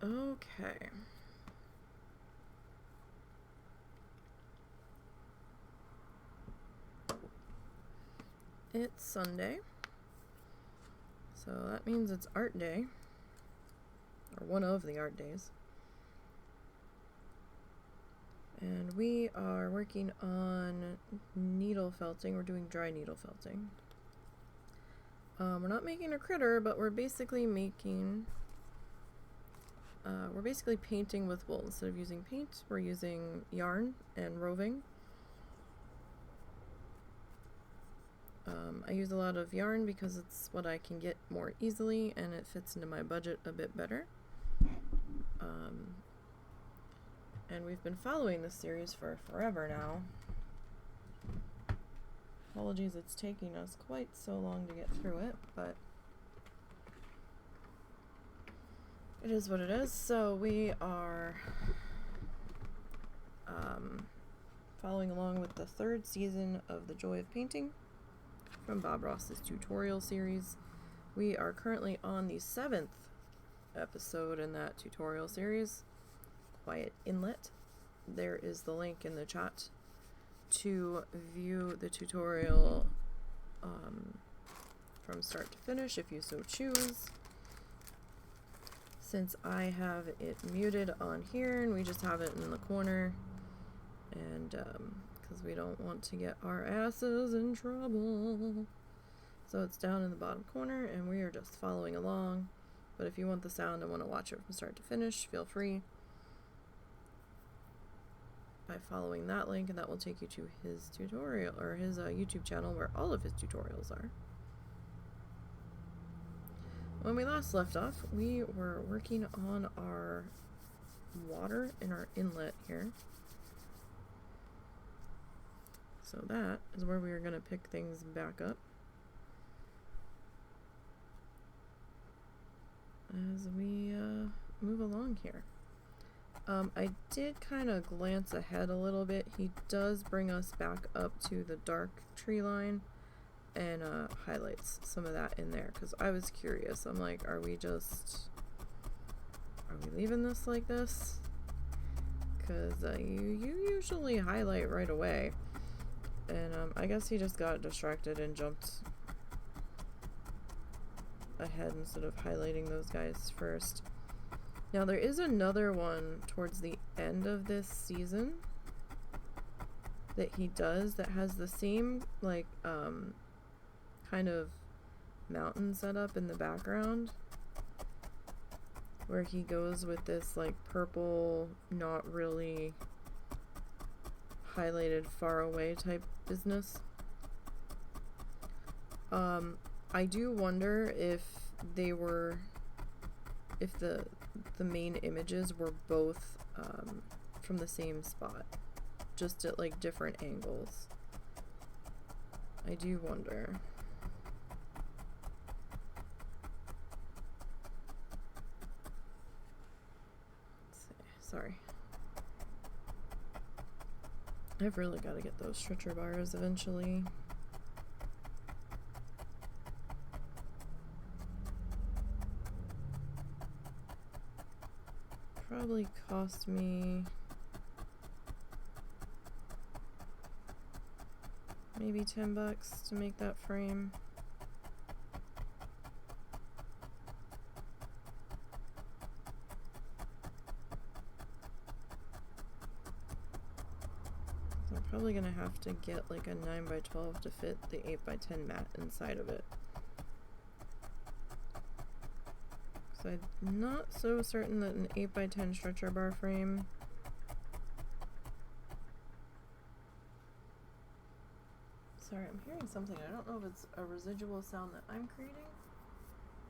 Okay. It's Sunday. So that means it's art day. Or one of the art days. And we are working on needle felting. We're doing dry needle felting. We're not making a critter, but we're basically making... we're basically painting with wool. Instead of using paint, we're using yarn and roving. I use a lot of yarn because it's what I can get more easily and it fits into my budget a bit better. And we've been following this series for forever now. Apologies, it's taking us quite so long to get through it, but it is what it is. So we are following along with the 3rd season of The Joy of Painting from Bob Ross's tutorial series. We are currently on the 7th episode in that tutorial series, Quiet Inlet. There is the link in the chat to view the tutorial from start to finish if you so choose. Since I have it muted on here and we just have it in the corner, and because we don't want to get our asses in trouble, so it's down in the bottom corner and we are just following along. But if you want the sound and want to watch it from start to finish, feel free by following that link, and that will take you to his tutorial, or his YouTube channel where all of his tutorials are. When we last left off, we were working on our water in our inlet here. So that is where we are going to pick things back up as we move along here. I did kind of glance ahead a little bit. He does bring us back up to the dark tree line and highlights some of that in there because I was curious. I'm like, are we leaving this like this? Because you usually highlight right away. And I guess he just got distracted and jumped ahead instead of highlighting those guys first. Now there is another one towards the end of this season that he does that has the same like kind of mountain setup in the background, where he goes with this like purple, not really highlighted far away type business. I do wonder if the main images were both from the same spot, just at like different angles. I do wonder. Let's see. Sorry. I've really got to get those stretcher bars eventually. Probably cost me maybe $10 to make that frame. So I'm probably gonna have to get like a 9x12 to fit the 8x10 mat inside of it. So I'm not so certain that an 8x10 stretcher bar frame Sorry, I'm hearing something. I don't know if it's a residual sound that I'm creating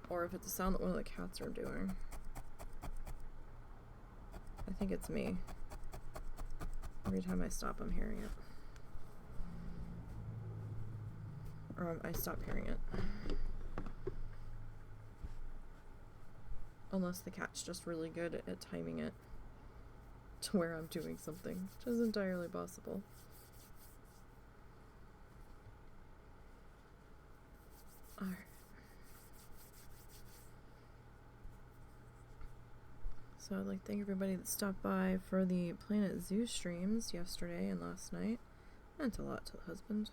or if it's a sound that one of the cats are doing. I think it's me. Every time I stop, I'm hearing it. Or I stop hearing it. Unless the cat's just really good at timing it to where I'm doing something, which is entirely possible. Alright. So I'd like to thank everybody that stopped by for the Planet Zoo streams yesterday and last night. Meant a lot to the husband.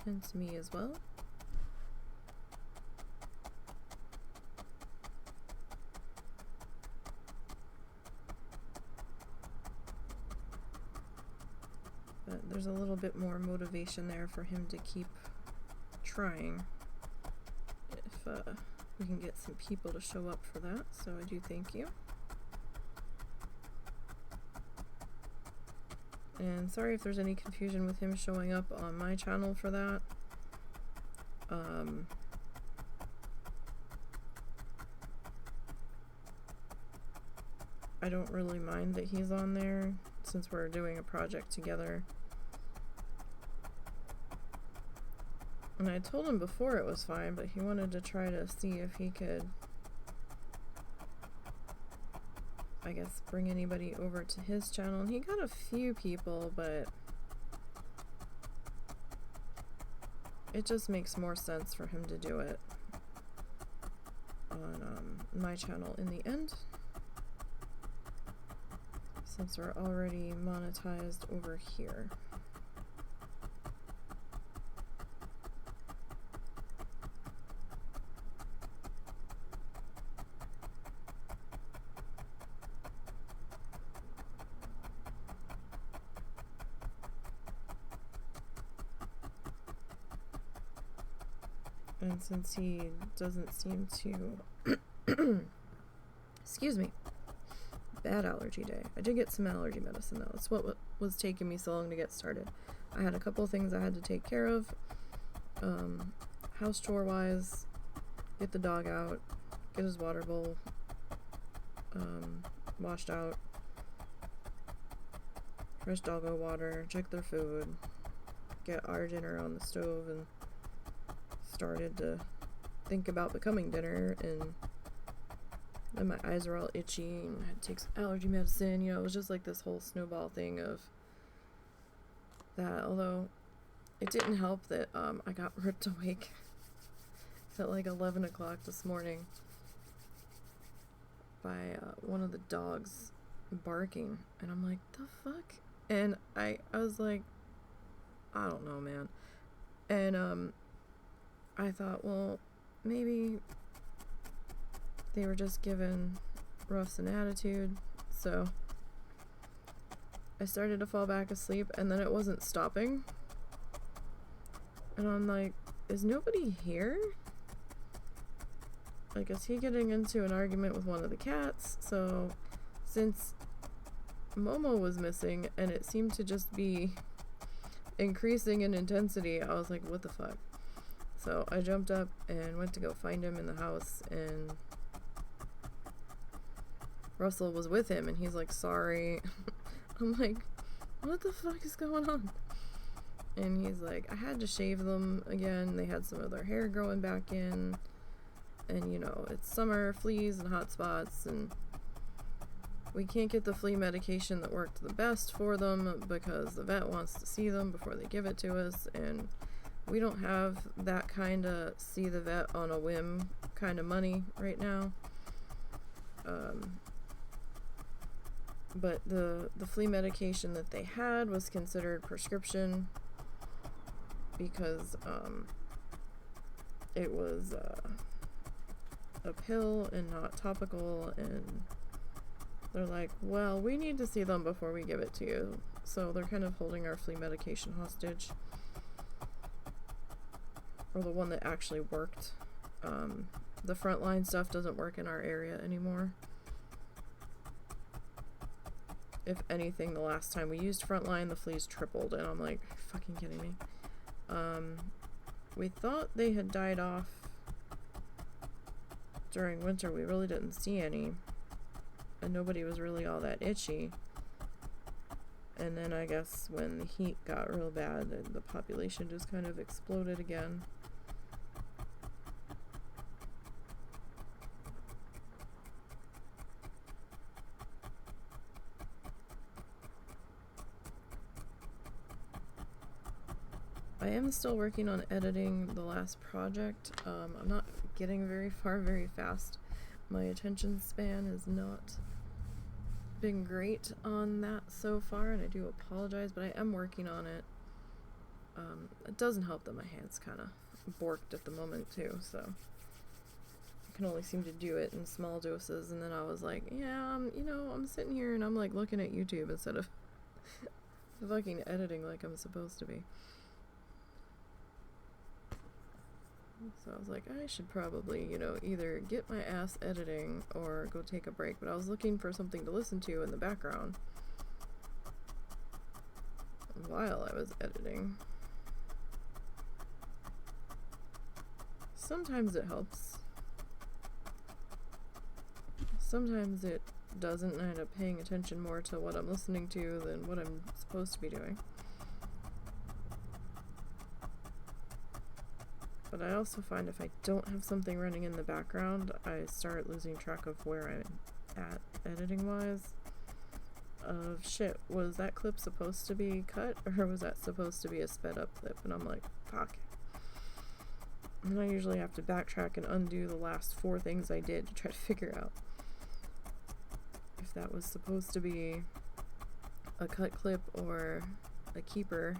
And to me as well. But there's a little bit more motivation there for him to keep trying if we can get some people to show up for that, so I do thank you. And sorry if there's any confusion with him showing up on my channel for that. I don't really mind that he's on there since we're doing a project together. And I told him before it was fine, but he wanted to try to see if he could, I guess, bring anybody over to his channel. And he got a few people, but it just makes more sense for him to do it on my channel in the end, since we're already monetized over here. And since he doesn't seem to excuse me, bad allergy day. I did get some allergy medicine though. That's what was taking me so long to get started. I had a couple of things I had to take care of, house chore wise, get the dog out, get his water bowl washed out, fresh doggo water, check their food, get our dinner on the stove, and started to think about becoming dinner, and then my eyes were all itchy and I had to take some allergy medicine. You know, it was just like this whole snowball thing of that, although it didn't help that I got ripped awake at like 11 o'clock this morning by one of the dogs barking, and I'm like, the fuck? And I was like, I don't know, man. And I thought, well, maybe they were just giving Russ an attitude, so I started to fall back asleep, and then it wasn't stopping, and I'm like, is nobody here? Like, is he getting into an argument with one of the cats? So since Momo was missing and it seemed to just be increasing in intensity, I was like, what the fuck? So I jumped up and went to go find him in the house, and Russell was with him, and he's like, sorry. I'm like, what the fuck is going on? And he's like, I had to shave them again. They had some of their hair growing back in, and you know, it's summer, fleas and hot spots, and we can't get the flea medication that worked the best for them because the vet wants to see them before they give it to us, and we don't have that kind of see the vet on a whim kind of money right now. But the flea medication that they had was considered prescription because it was a pill and not topical, and they're like, well, we need to see them before we give it to you. So they're kind of holding our flea medication hostage. Or the one that actually worked. The frontline stuff doesn't work in our area anymore. If anything, the last time we used frontline, the fleas tripled, and I'm like, fucking kidding me. We thought they had died off during winter. We really didn't see any, and nobody was really all that itchy. And then I guess when the heat got real bad, the population just kind of exploded again. I am still working on editing the last project. I'm not getting very far very fast. My attention span has not been great on that so far, and I do apologize, but I am working on it. It doesn't help that my hand's kind of borked at the moment too, so I can only seem to do it in small doses. And then I was like, yeah, you know, I'm sitting here and I'm like looking at YouTube instead of fucking editing like I'm supposed to be. So I was like, I should probably, you know, either get my ass editing or go take a break. But I was looking for something to listen to in the background while I was editing. Sometimes it helps. Sometimes it doesn't, and I end up paying attention more to what I'm listening to than what I'm supposed to be doing. But I also find if I don't have something running in the background, I start losing track of where I'm at editing-wise. Of shit, was that clip supposed to be cut, or was that supposed to be a sped-up clip? And I'm like, fuck. And I usually have to backtrack and undo the last 4 things I did to try to figure out if that was supposed to be a cut clip or a keeper.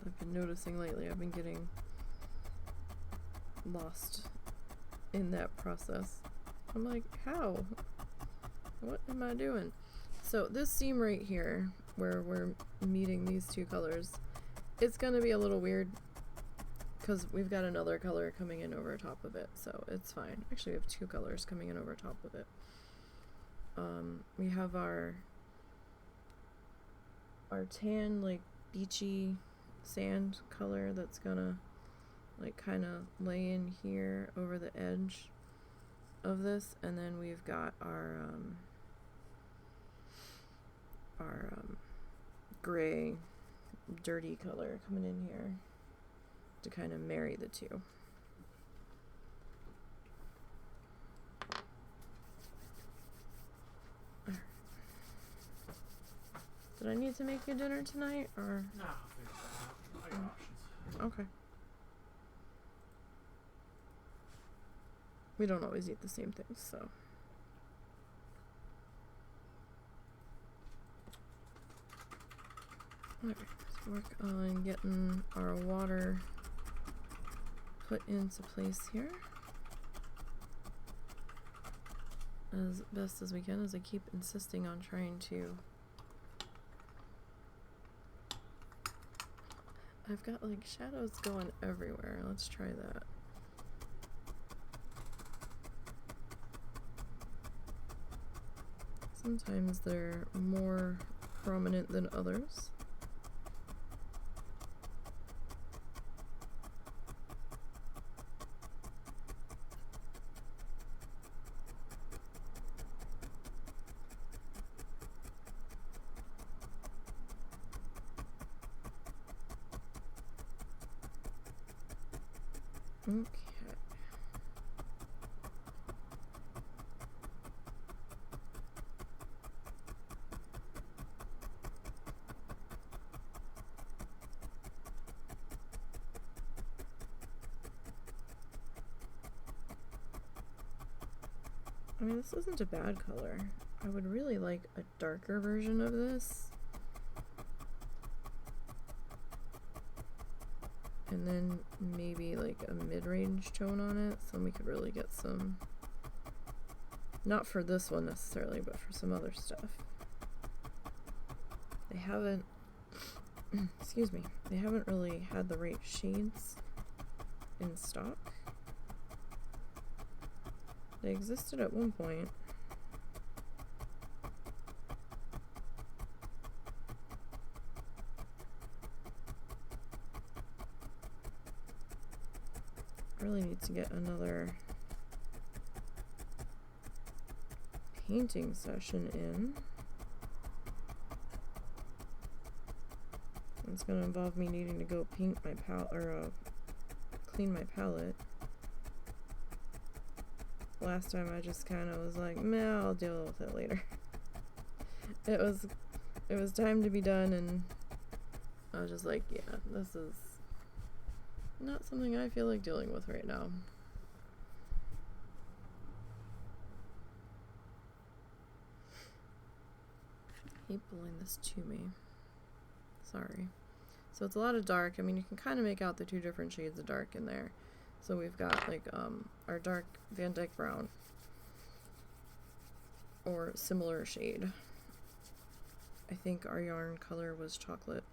I've been noticing lately I've been getting lost in that process. I'm like, how? What am I doing? So this seam right here, where we're meeting these 2 colors, it's gonna be a little weird because we've got another color coming in over top of it, so it's fine. Actually, we have 2 colors coming in over top of it. We have our tan, like, beachy sand color that's gonna, like, kind of lay in here over the edge of this, and then we've got our gray, dirty color coming in here to kind of marry the 2. Did I need to make you dinner tonight, or? No, I got options. Okay. We don't always eat the same things, so. Alright, let's work on getting our water put into place here as best as we can, as I keep insisting on trying to. I've got like shadows going everywhere. Let's try that. Sometimes they're more prominent than others. Okay. I mean, this isn't a bad color. I would really like a darker version of this. And then maybe like a mid-range tone on it, so we could really get some, not for this one necessarily, but for some other stuff. They haven't, excuse me, they haven't really had the right shades in stock. They existed at one point. Really need to get another painting session in. It's going to involve me needing to go paint my palette, or clean my palette. Well, last time I just kind of was like, meh, I'll deal with it later. It was time to be done, and I was just like, yeah, this is not something I feel like dealing with right now. I hate pulling this to me. Sorry. So it's a lot of dark. I mean, you can kind of make out the two different shades of dark in there. So we've got like our dark Van Dyke brown, or similar shade. I think our yarn color was chocolate.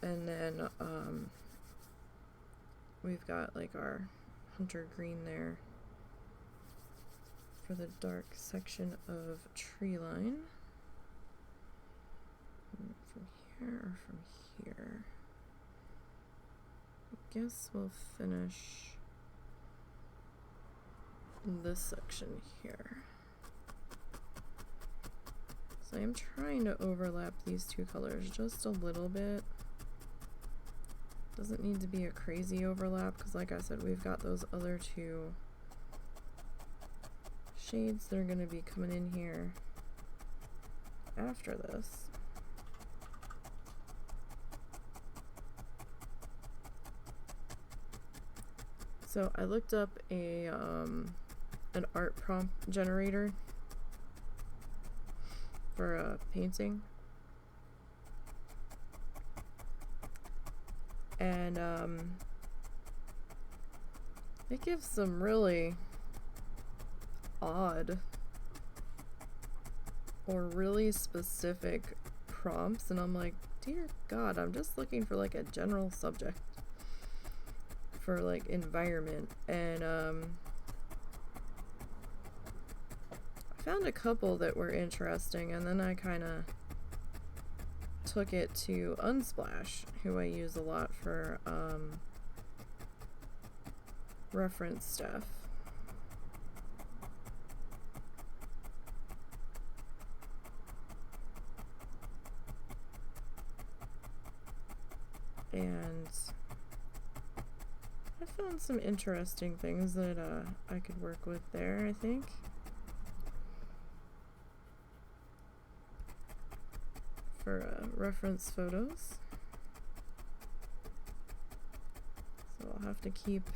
And then we've got like our hunter green there for the dark section of tree line. From here or from here? I guess we'll finish this section here. So I'm trying to overlap these two colors just a little bit. Doesn't need to be a crazy overlap, because like I said, we've got those other two shades that are going to be coming in here after this. So I looked up an art prompt generator for a painting, and it gives some really odd or really specific prompts, and I'm like, dear God, I'm just looking for like a general subject for like environment, and I found a couple that were interesting, and then I kind of took it to Unsplash, who I use a lot for reference stuff. And I found some interesting things that I could work with there, I think. For reference photos. So I'll have to keep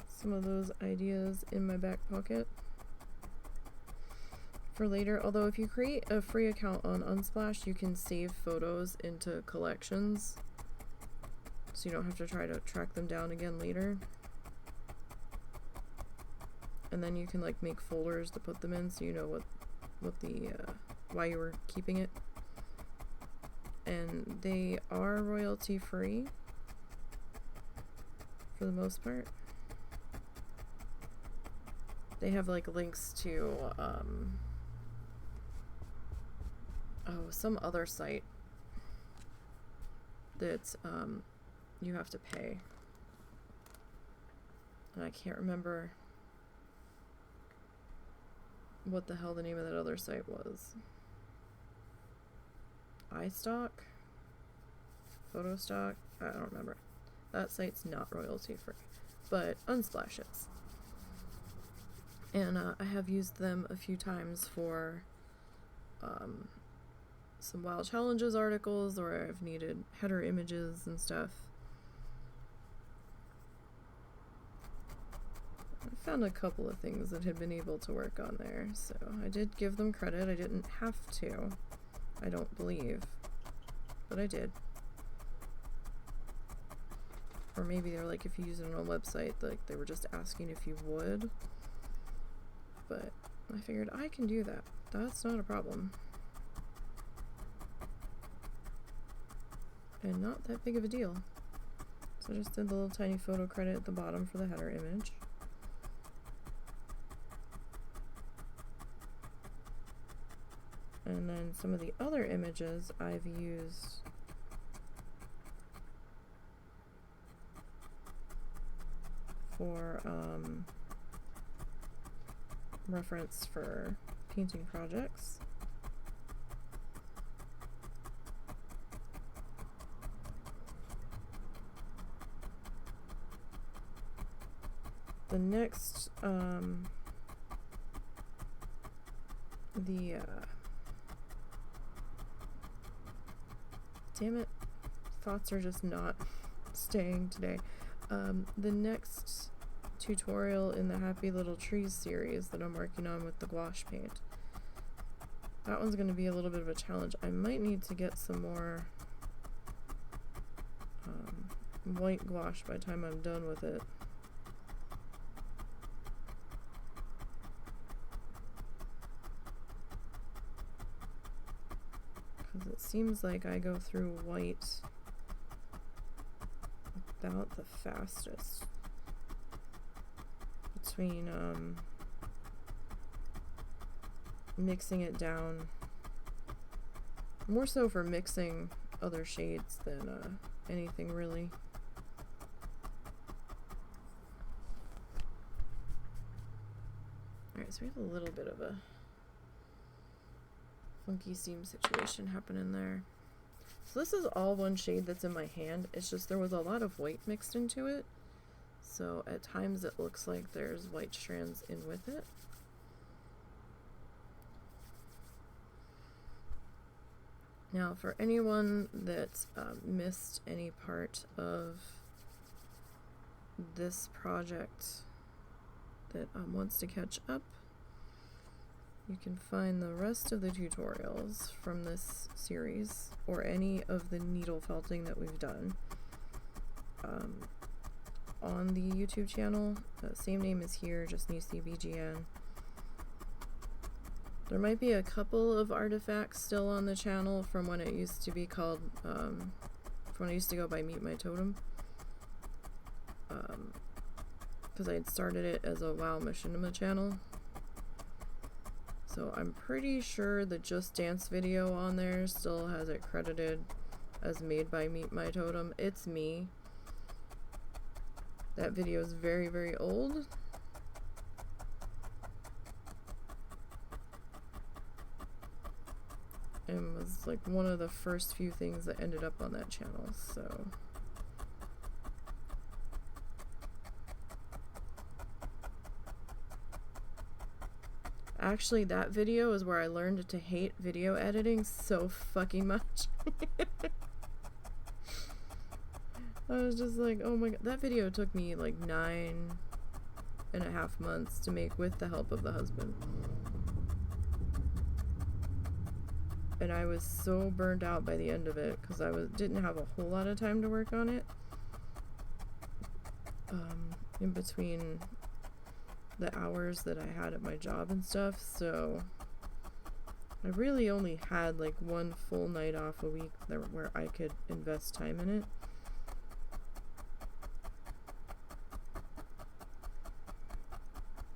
some of those ideas in my back pocket for later. Although if you create a free account on Unsplash, you can save photos into collections, so you don't have to try to track them down again later. And then you can like make folders to put them in, so you know what the why you were keeping it. And they are royalty free for the most part. They have like links to some other site that you have to pay, and I can't remember what the hell the name of that other site was. iStock? Photostock? I don't remember. That site's not royalty free, but Unsplash is. And I have used them a few times for some Wild Challenges articles, or I've needed header images and stuff. I found a couple of things that had been able to work on there, so I did give them credit. I didn't have to, I don't believe, but I did. Or maybe they're like, if you use it on a website, like they were just asking if you would. But I figured I can do that. That's not a problem. And not that big of a deal. So I just did the little tiny photo credit at the bottom for the header image. And then some of the other images I've used for reference for painting projects. the next, damn it, thoughts are just not staying today. The next tutorial in the Happy Little Trees series that I'm working on with the gouache paint, that one's going to be a little bit of a challenge. I might need to get some more white gouache by the time I'm done with it. Because it seems like I go through white about the fastest between mixing it down, more so for mixing other shades than anything really. Alright, so we have a little bit of a funky seam situation happening there. So this is all one shade that's in my hand. It's just there was a lot of white mixed into it. So at times it looks like there's white strands in with it. Now for anyone that missed any part of this project that wants to catch up, you can find the rest of the tutorials from this series, or any of the needle felting that we've done, on the YouTube channel. Same name as here, just NiseyBGN. There might be a couple of artifacts still on the channel from when it used to be called, from when I used to go by Meet My Totem. Because I had started it as a WoW Machinima channel. So I'm pretty sure the Just Dance video on there still has it credited as made by Meet My Totem. It's me. That video is very, very old. And was like one of the first few things that ended up on that channel, so. Actually, that video is where I learned to hate video editing so fucking much. I was just like, oh my god. That video took me like 9.5 months to make with the help of the husband. And I was so burned out by the end of it because I didn't have a whole lot of time to work on it. In between the hours that I had at my job and stuff, so I really only had like one full night off a week where I could invest time in it.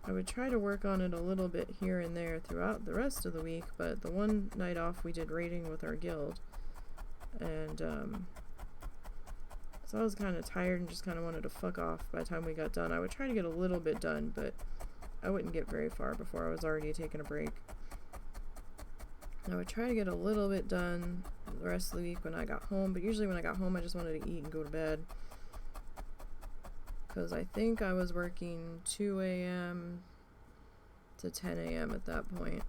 I would try to work on it a little bit here and there throughout the rest of the week, but the one night off we did raiding with our guild, and so I was kind of tired and just kind of wanted to fuck off by the time we got done. I would try to get a little bit done, but I wouldn't get very far before I was already taking a break. And I would try to get a little bit done the rest of the week when I got home, but usually when I got home I just wanted to eat and go to bed. Because I think I was working 2 a.m. to 10 a.m. at that point.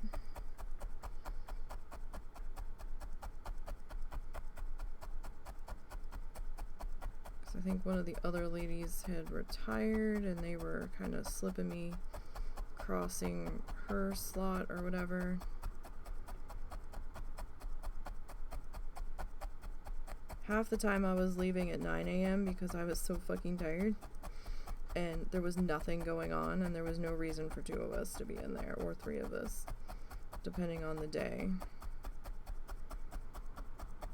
Because I think one of the other ladies had retired and they were kind of slipping me crossing her slot or whatever. Half the time I was leaving at 9 a.m. because I was so fucking tired. And there was nothing going on, and there was no reason for 2 of us to be in there, or 3 of us, depending on the day.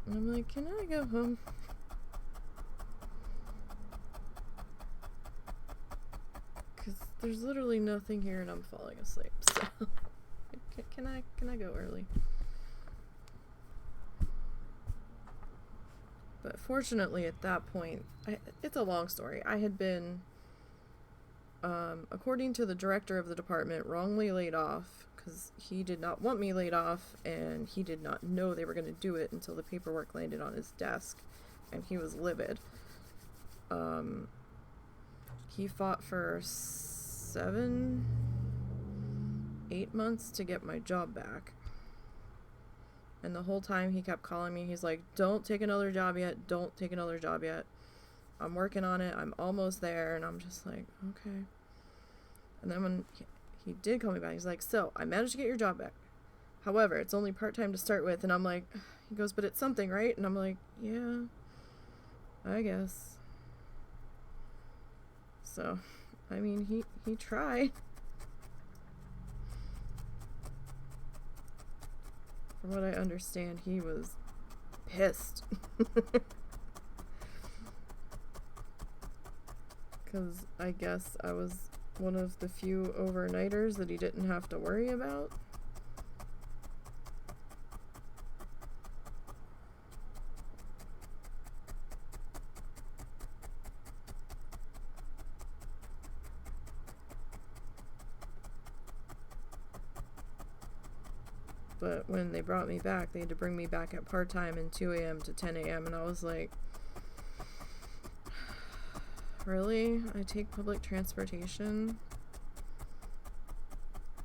And I'm like, can I go home? Because there's literally nothing here, and I'm falling asleep, so can I go early? But fortunately, at that point, it's a long story. I had been, according to the director of the department, wrongly laid off because he did not want me laid off, and he did not know they were going to do it until the paperwork landed on his desk, and he was livid. He fought for 7, 8 months to get my job back. And the whole time he kept calling me. He's like, don't take another job yet. Don't take another job yet. I'm working on it. I'm almost there. And I'm just like, okay. And then when he did call me back, he's like, so I managed to get your job back. However, it's only part-time to start with. And I'm like, he goes, but it's something, right? And I'm like, yeah, I guess. So, I mean, he tried. From what I understand, he was pissed. Because I guess I was one of the few overnighters that he didn't have to worry about. But when they brought me back, they had to bring me back at part-time in 2 a.m. to 10 a.m. And I was like, really? I take public transportation?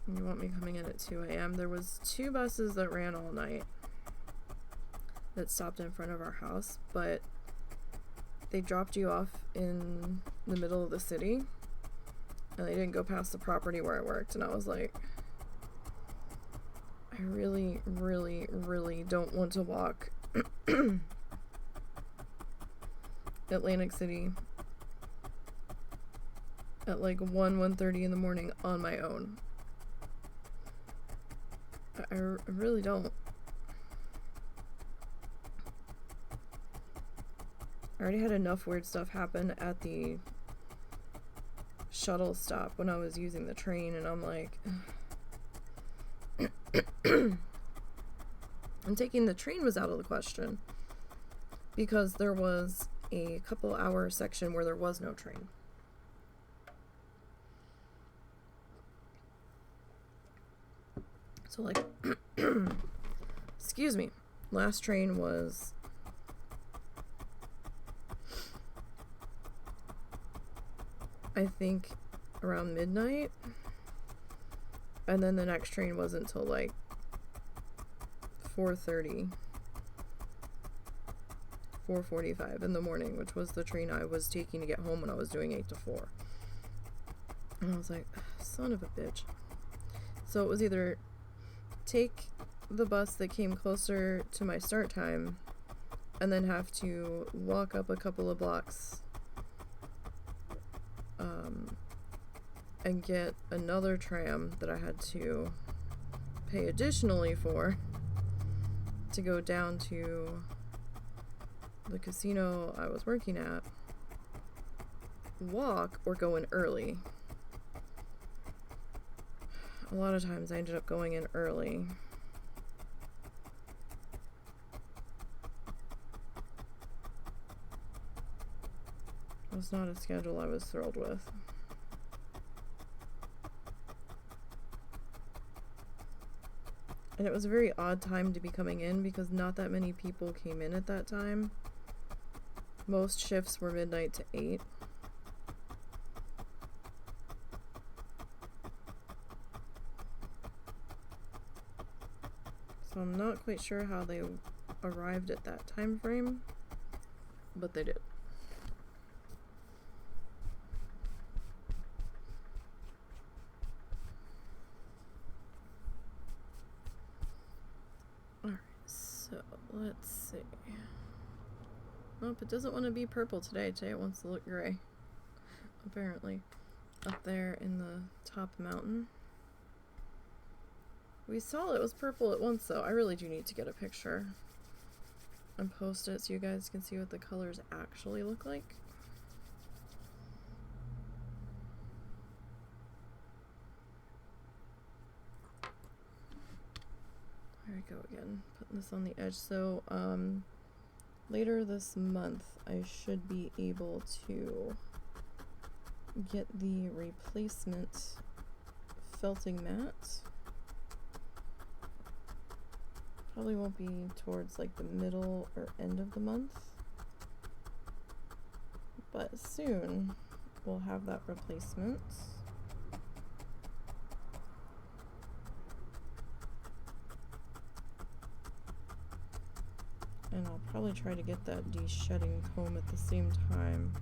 And you want me coming in at 2 a.m.? There was 2 buses that ran all night that stopped in front of our house, but they dropped you off in the middle of the city, and they didn't go past the property where I worked. And I was like, I really, really, really don't want to walk Atlantic City at like 1:30 in the morning on my own. I really don't. I already had enough weird stuff happen at the shuttle stop when I was using the train, and I'm like, and taking the train was out of the question because there was a couple hour section where there was no train. So like, excuse me, last train was I think around midnight, and then the next train wasn't until like 4:30, 4:45 in the morning, which was the train I was taking to get home when I was doing 8 to 4. And I was like, son of a bitch. So it was either take the bus that came closer to my start time and then have to walk up a couple of blocks and get another tram that I had to pay additionally for to go down to the casino I was working at, walk, or go in early. A lot of times I ended up going in early. It was not a schedule I was thrilled with. And it was a very odd time to be coming in because not that many people came in at that time. Most shifts were midnight to 8. So I'm not quite sure how they arrived at that time frame, but they did. Alright, so let's see. Nope, it doesn't want to be purple today. Today it wants to look gray. Apparently. Up there in the top mountain. We saw it was purple at once, though. I really do need to get a picture and post it so you guys can see what the colors actually look like. There we go again, putting this on the edge. So, later this month, I should be able to get the replacement felting mat. Probably won't be towards like the middle or end of the month, but soon we'll have that replacement. And I'll probably try to get that de-shedding comb at the same time.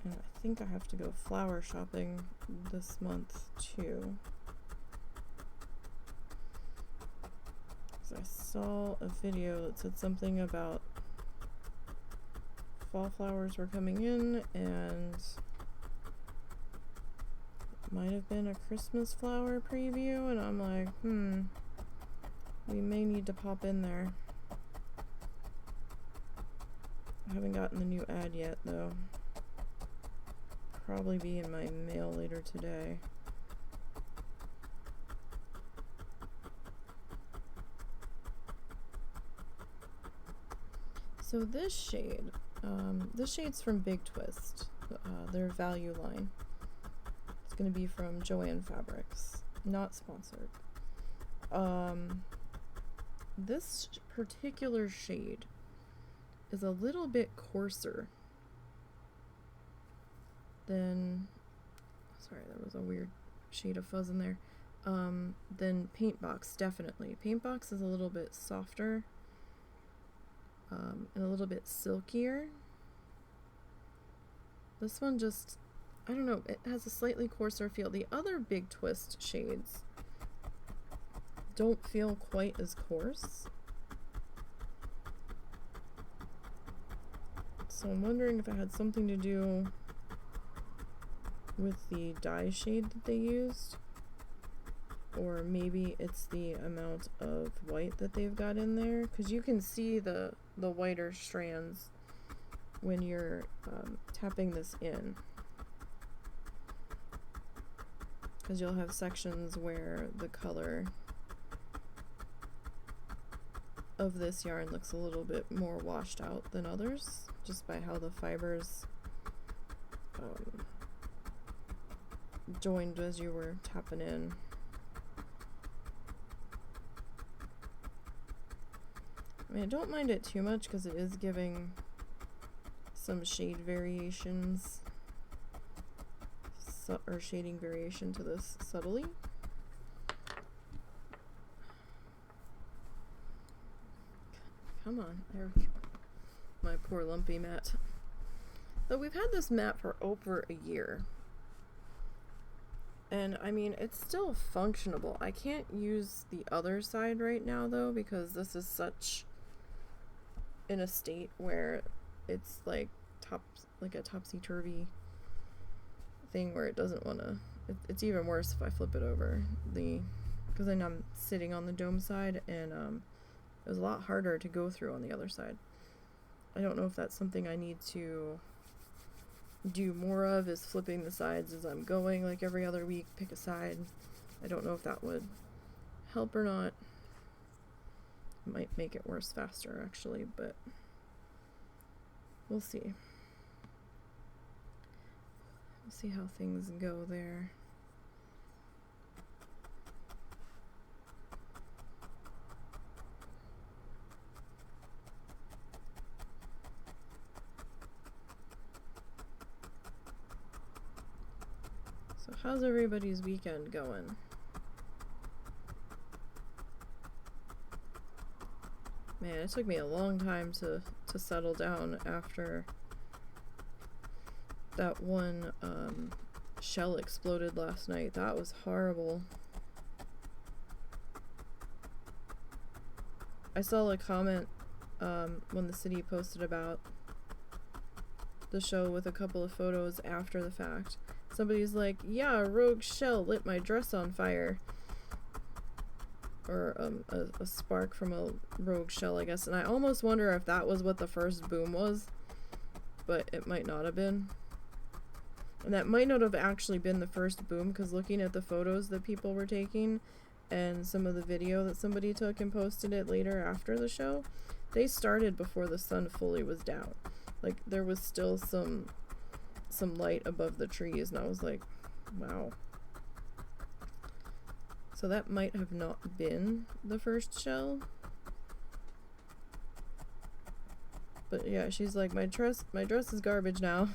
And I think I have to go flower shopping this month too. I saw a video that said something about fall flowers were coming in, and it might have been a Christmas flower preview, and I'm like, we may need to pop in there. I haven't gotten the new ad yet though. Probably be in my mail later today. So this shade's from Big Twist, their value line. It's going to be from Joann Fabrics, not sponsored. This particular shade is a little bit coarser than, sorry, there was a weird shade of fuzz in there, than Paintbox, definitely. Paintbox is a little bit softer. And a little bit silkier. This one just, I don't know, it has a slightly coarser feel. The other Big Twist shades don't feel quite as coarse. So I'm wondering if it had something to do with the dye shade that they used. Or maybe it's the amount of white that they've got in there, because you can see the whiter strands when you're tapping this in, because you'll have sections where the color of this yarn looks a little bit more washed out than others, just by how the fibers joined as you were tapping in. I mean, I don't mind it too much because it is giving some shade variations, or shading variation to this subtly. Come on, there we go. My poor lumpy mat. But we've had this mat for over a year. And I mean, it's still functionable. I can't use the other side right now though, because this is such in a state where it's like a topsy-turvy thing where it doesn't want to, it's even worse if I flip it over, because then I'm sitting on the dome side, and it was a lot harder to go through on the other side. I don't know if that's something I need to do more of, is flipping the sides as I'm going, like every other week, pick a side. I don't know if that would help or not. It might make it worse faster actually, but we'll see. We'll see how things go there. So how's everybody's weekend going? Man, it took me a long time to settle down after that one shell exploded last night. That was horrible. I saw a comment when the city posted about the show with a couple of photos after the fact. Somebody's like, yeah, a rogue shell lit my dress on fire. Or a spark from a rogue shell, I guess. And I almost wonder if that was what the first boom was, but it might not have been. And that might not have actually been the first boom, because looking at the photos that people were taking and some of the video that somebody took and posted it later after the show, they started before the sun fully was down. Like, there was still some light above the trees, and I was like, wow. So that might have not been the first shell. But yeah, she's like, my dress is garbage now.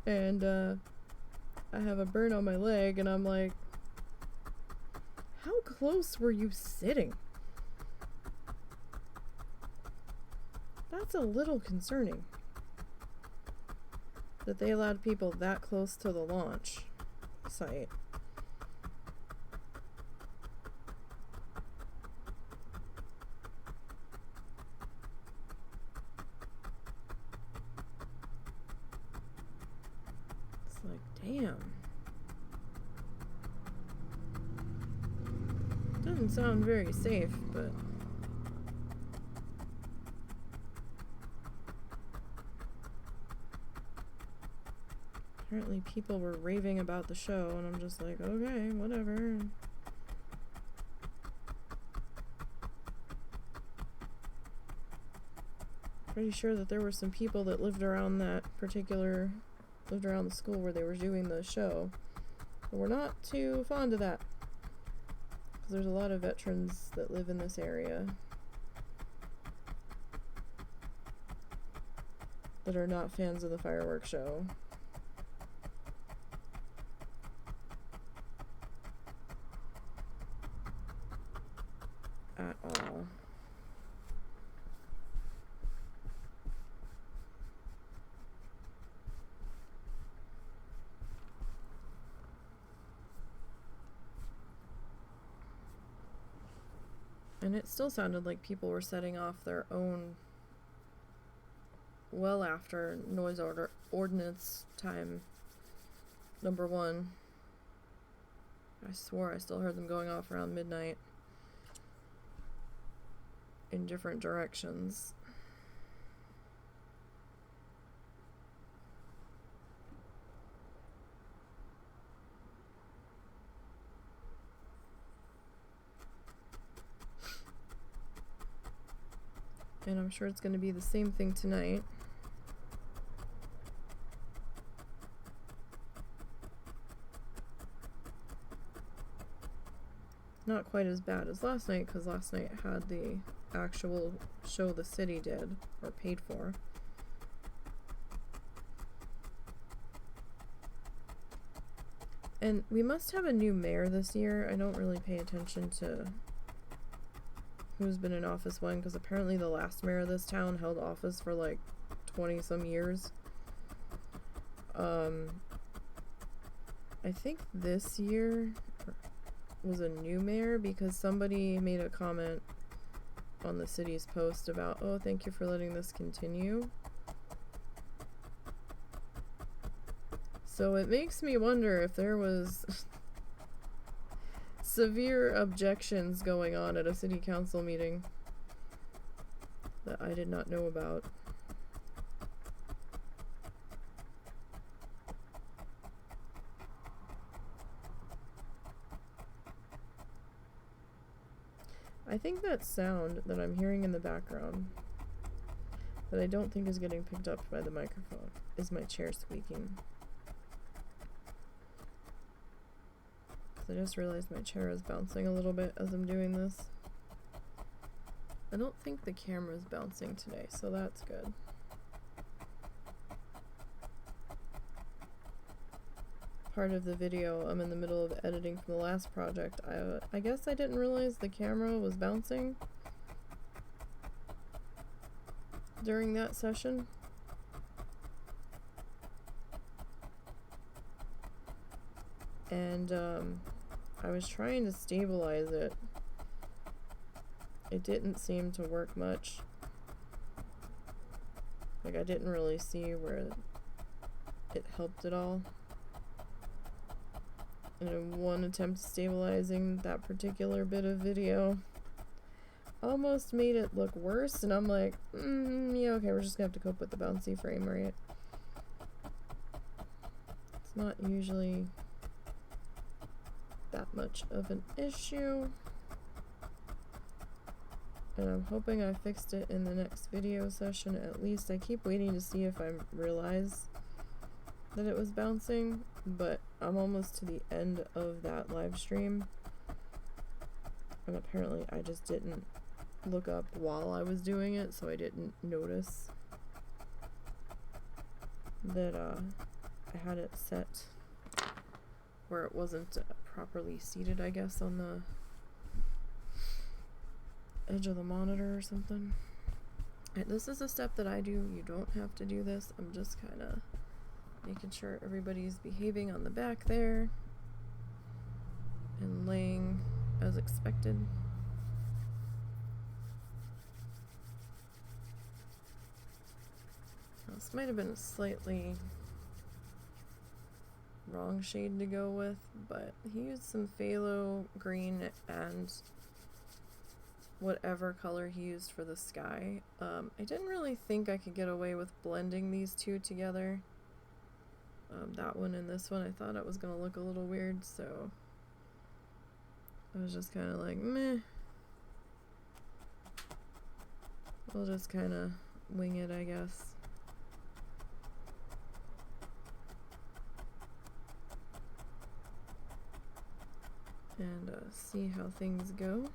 And I have a burn on my leg, and I'm like, how close were you sitting? That's a little concerning. That they allowed people that close to the launch site. It's like, damn. Doesn't sound very safe, but apparently people were raving about the show, and I'm just like, okay, whatever. Pretty sure that there were some people that lived around the school where they were doing the show. But we're not too fond of that. Because there's a lot of veterans that live in this area that are not fans of the fireworks show. At all. And it still sounded like people were setting off their own well after noise ordinance time number 1. I swore I still heard them going off around midnight in different directions. And I'm sure it's going to be the same thing tonight. Not quite as bad as last night, because last night had the actual show the city did, or paid for. And we must have a new mayor this year. I don't really pay attention to who's been in office when, because apparently the last mayor of this town held office for like 20 some years. I think this year was a new mayor, because somebody made a comment on the city's post about, oh, thank you for letting this continue. So it makes me wonder if there was severe objections going on at a city council meeting that I did not know about. I think that sound that I'm hearing in the background that I don't think is getting picked up by the microphone is my chair squeaking. I just realized my chair is bouncing a little bit as I'm doing this. I don't think the camera's bouncing today, so that's good. Part of the video I'm in the middle of editing from the last project. I guess I didn't realize the camera was bouncing during that session. And I was trying to stabilize it. It didn't seem to work much. Like, I didn't really see where it helped at all. And in one attempt at stabilizing that particular bit of video, almost made it look worse, and I'm like, yeah, okay, we're just gonna have to cope with the bouncy frame rate. It's not usually that much of an issue. And I'm hoping I fixed it in the next video session at least. I keep waiting to see if I realize that it was bouncing, but I'm almost to the end of that live stream, And apparently I just didn't look up while I was doing it, so I didn't notice that I had it set where it wasn't properly seated, I guess, on the edge of the monitor or something. And this is a step that I do. You don't have to do this. I'm just kind of making sure everybody's behaving on the back there and laying as expected. This might have been a slightly wrong shade to go with, but he used some phthalo green and whatever color he used for the sky. I didn't really think I could get away with blending these two together. That one and this one, I thought it was going to look a little weird, so I was just kind of like, meh. We'll just kind of wing it, I guess. And see how things go.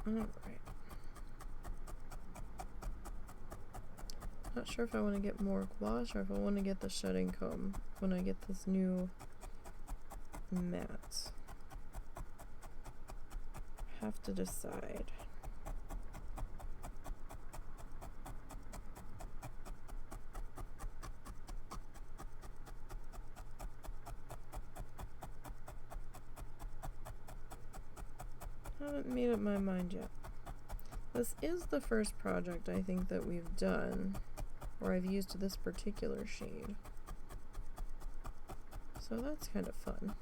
Alright. Not sure if I want to get more gouache or if I want to get the shedding comb when I get this new mat. Have to decide. Haven't made up my mind yet. This is the first project I think that we've done where I've used this particular shade. So that's kind of fun.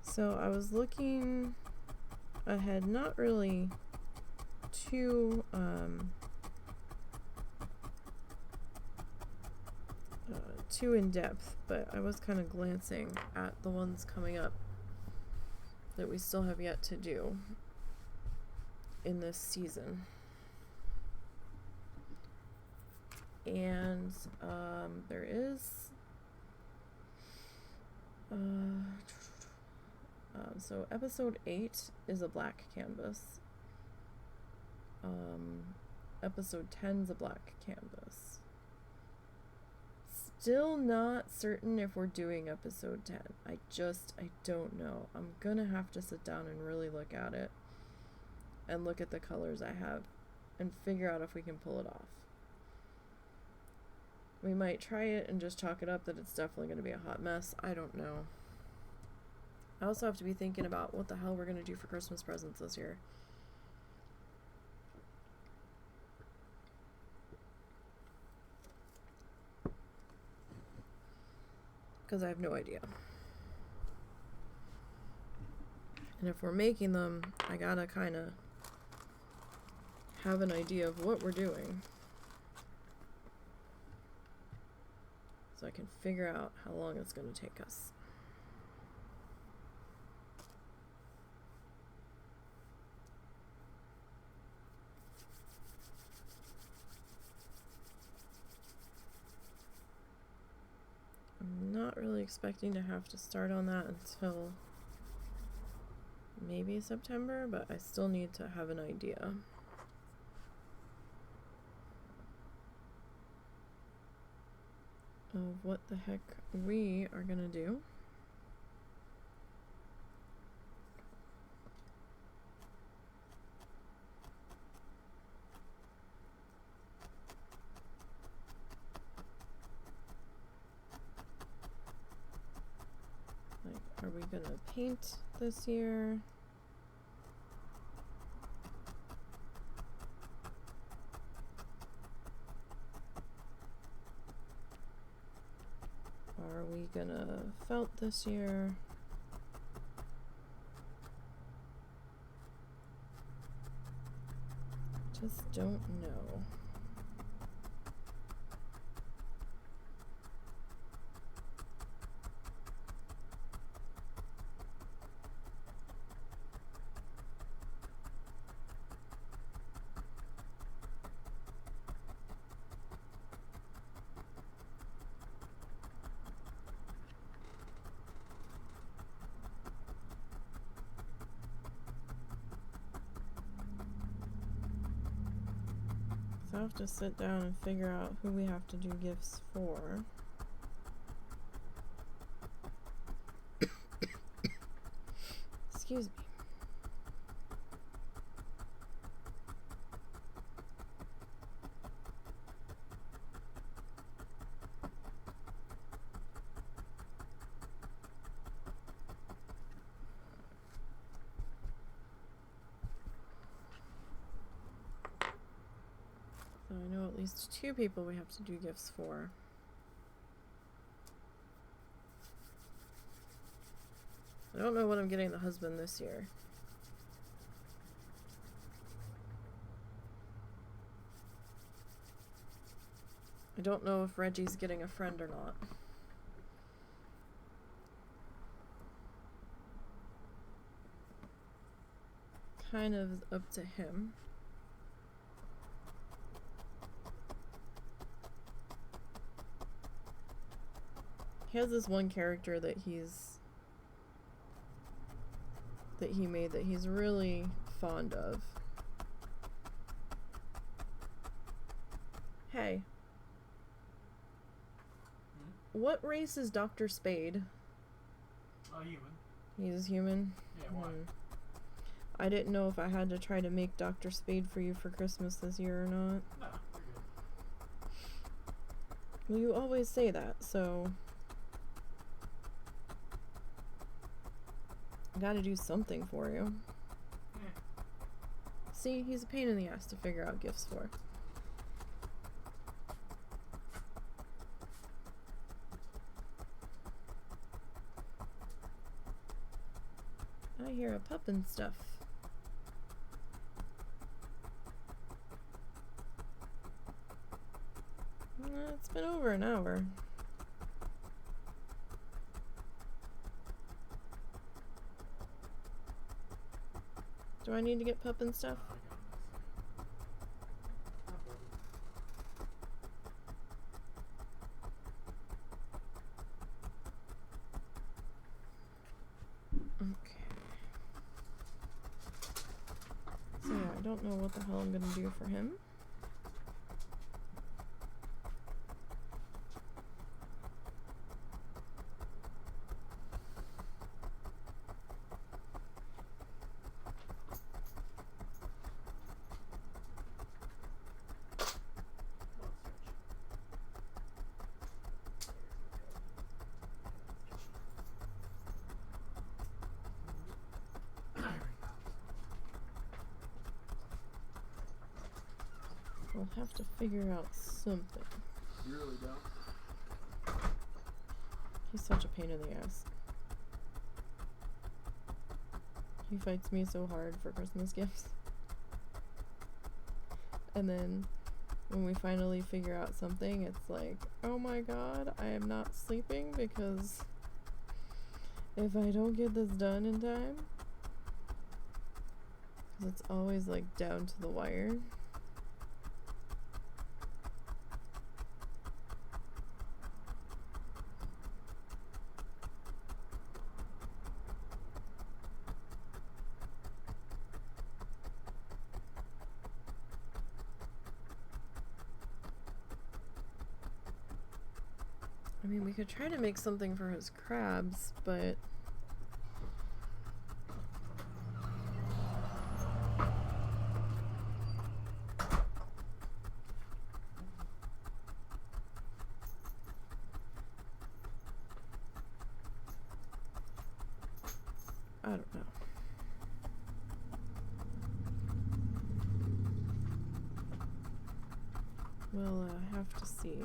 So I was looking ahead, not really too too in depth, but I was kind of glancing at the ones coming up that we still have yet to do in this season. And there is so episode 8 is a black canvas. Episode 10 is a black canvas. Still not certain if we're doing episode 10. I don't know. I'm gonna have to sit down and really look at it and look at the colors I have and figure out if we can pull it off. We might try it and just chalk it up that it's definitely going to be a hot mess. I don't know. I also have to be thinking about what the hell we're going to do for Christmas presents this year. Because I have no idea. And if we're making them, I gotta kind of have an idea of what we're doing, so I can figure out how long it's going to take us. I'm not really expecting to have to start on that until maybe September, but I still need to have an idea. Of what the heck we are gonna do. Like, Are we gonna paint this year? Are we gonna felt this year? Just don't know. So I'll have to sit down and figure out who we have to do gifts for. Excuse me. So I know at least 2 people we have to do gifts for. I don't know what I'm getting the husband this year. I don't know if Reggie's getting a friend or not. Kind of up to him. He has this one character that he made that he's really fond of. Hey. What race is Dr. Spade? Human. He's human? Yeah, why? I didn't know if I had to try to make Dr. Spade for you for Christmas this year or not. No, you're good. Well, you always say that, so I gotta do something for you. Yeah. See, he's a pain in the ass to figure out gifts for. I hear a pup and stuff. It's been over an hour. Do I need to get pup and stuff? I got this. Not bothered. Okay. So yeah, I don't know what the hell I'm gonna do for him. We'll have to figure out something. You really don't? He's such a pain in the ass. He fights me so hard for Christmas gifts. And then when we finally figure out something, it's like, oh my god, I am not sleeping because if I don't get this done in time, because it's always like down to the wire. I mean, we could try to make something for his crabs, but have to see.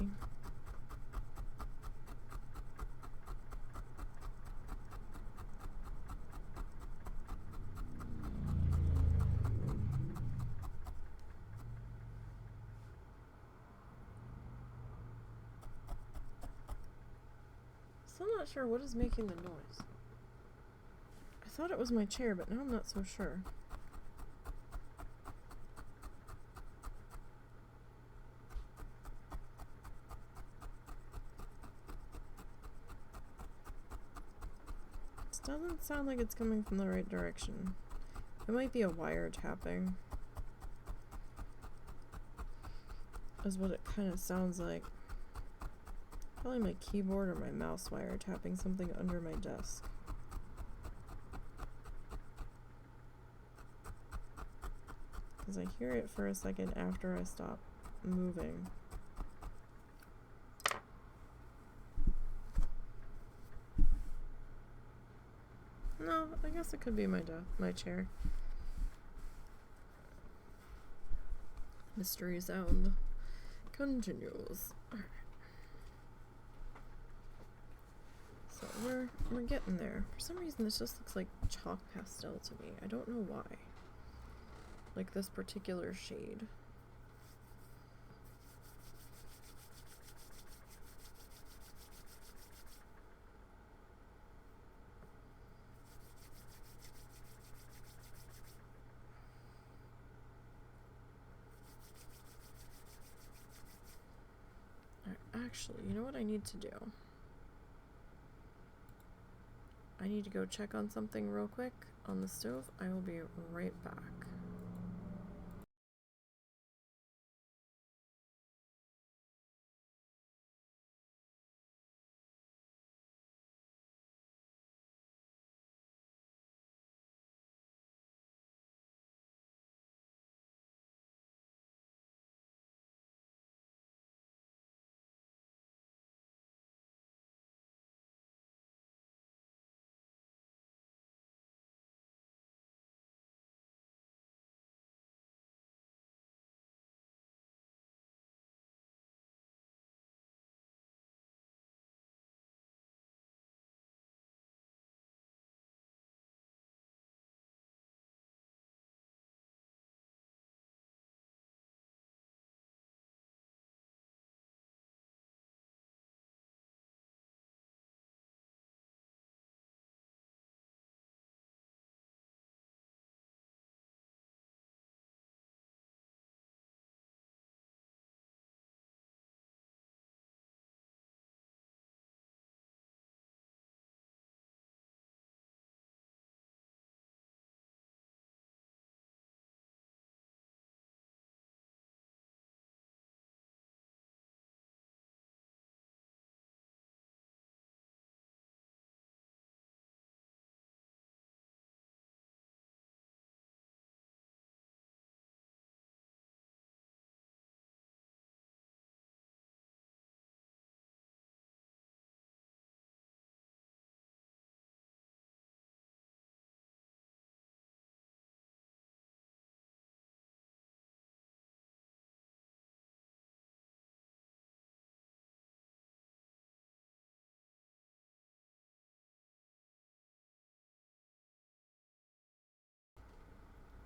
Still not sure what is making the noise. I thought it was my chair, but now I'm not so sure. It doesn't sound like it's coming from the right direction. It might be a wire tapping, is what it kind of sounds like. Probably my keyboard or my mouse wire tapping something under my desk. Because I hear it for a second after I stop moving. No, I guess it could be my chair. Mystery sound continues. Alright. So we're getting there. For some reason this just looks like chalk pastel to me. I don't know why. Like this particular shade. Actually, you know what I need to do? I need to go check on something real quick on the stove. I will be right back.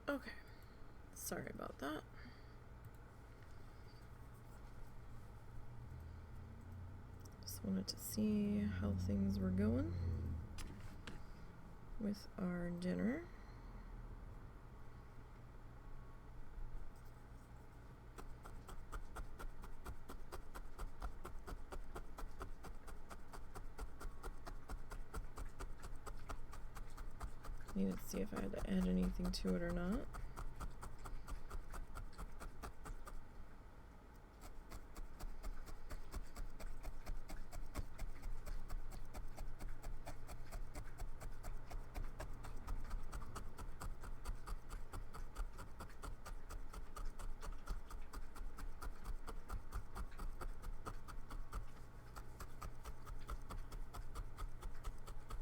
Okay. Sorry about that. Just wanted to see how things were going with our dinner. Needed to see if I had to add anything to it or not.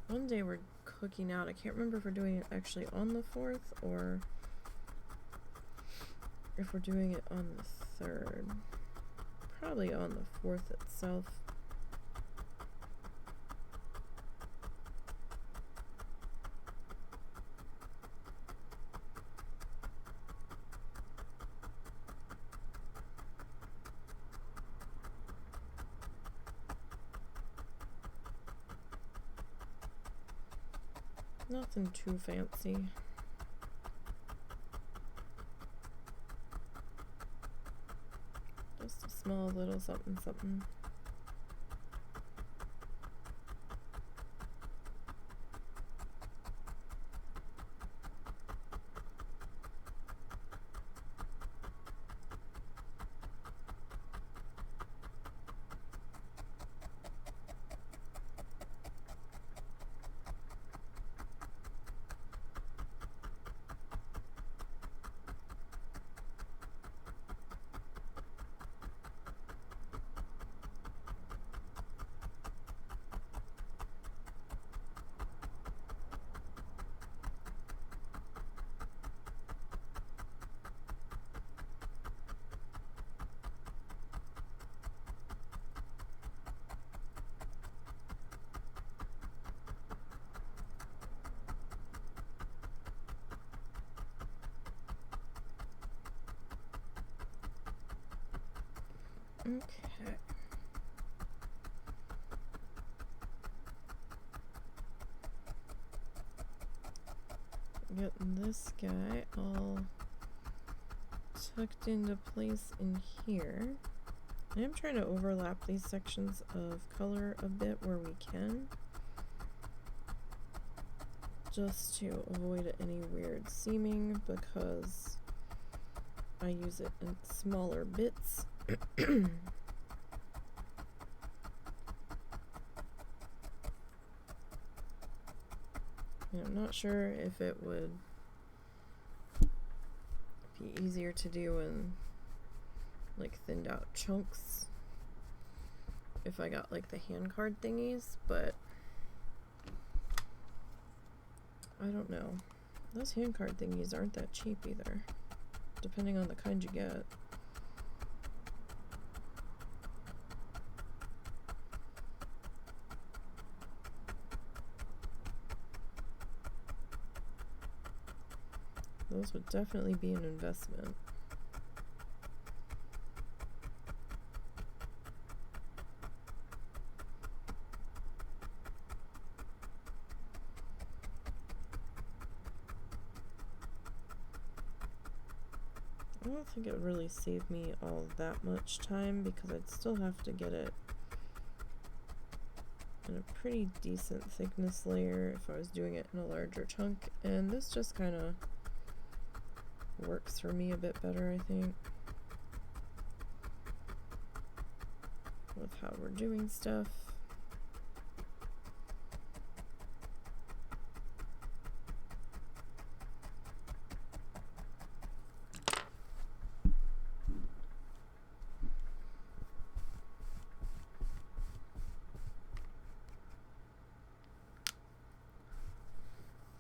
One day we're cooking out. I can't remember if we're doing it actually on the 4th or if we're doing it on the 3rd. probably on the fourth itself. Nothing too fancy. Just a small little something something. Okay. Getting this guy all tucked into place in here. I am trying to overlap these sections of color a bit where we can, just to avoid any weird seaming, because I use it in smaller bits. I'm not sure if it would be easier to do in like thinned out chunks if I got like the hand card thingies, but I don't know. Those hand card thingies aren't that cheap either, depending on the kind you get. Those would definitely be an investment. I don't think it would really save me all that much time, because I'd still have to get it in a pretty decent thickness layer if I was doing it in a larger chunk, and this just kind of works for me a bit better, I think, with how we're doing stuff.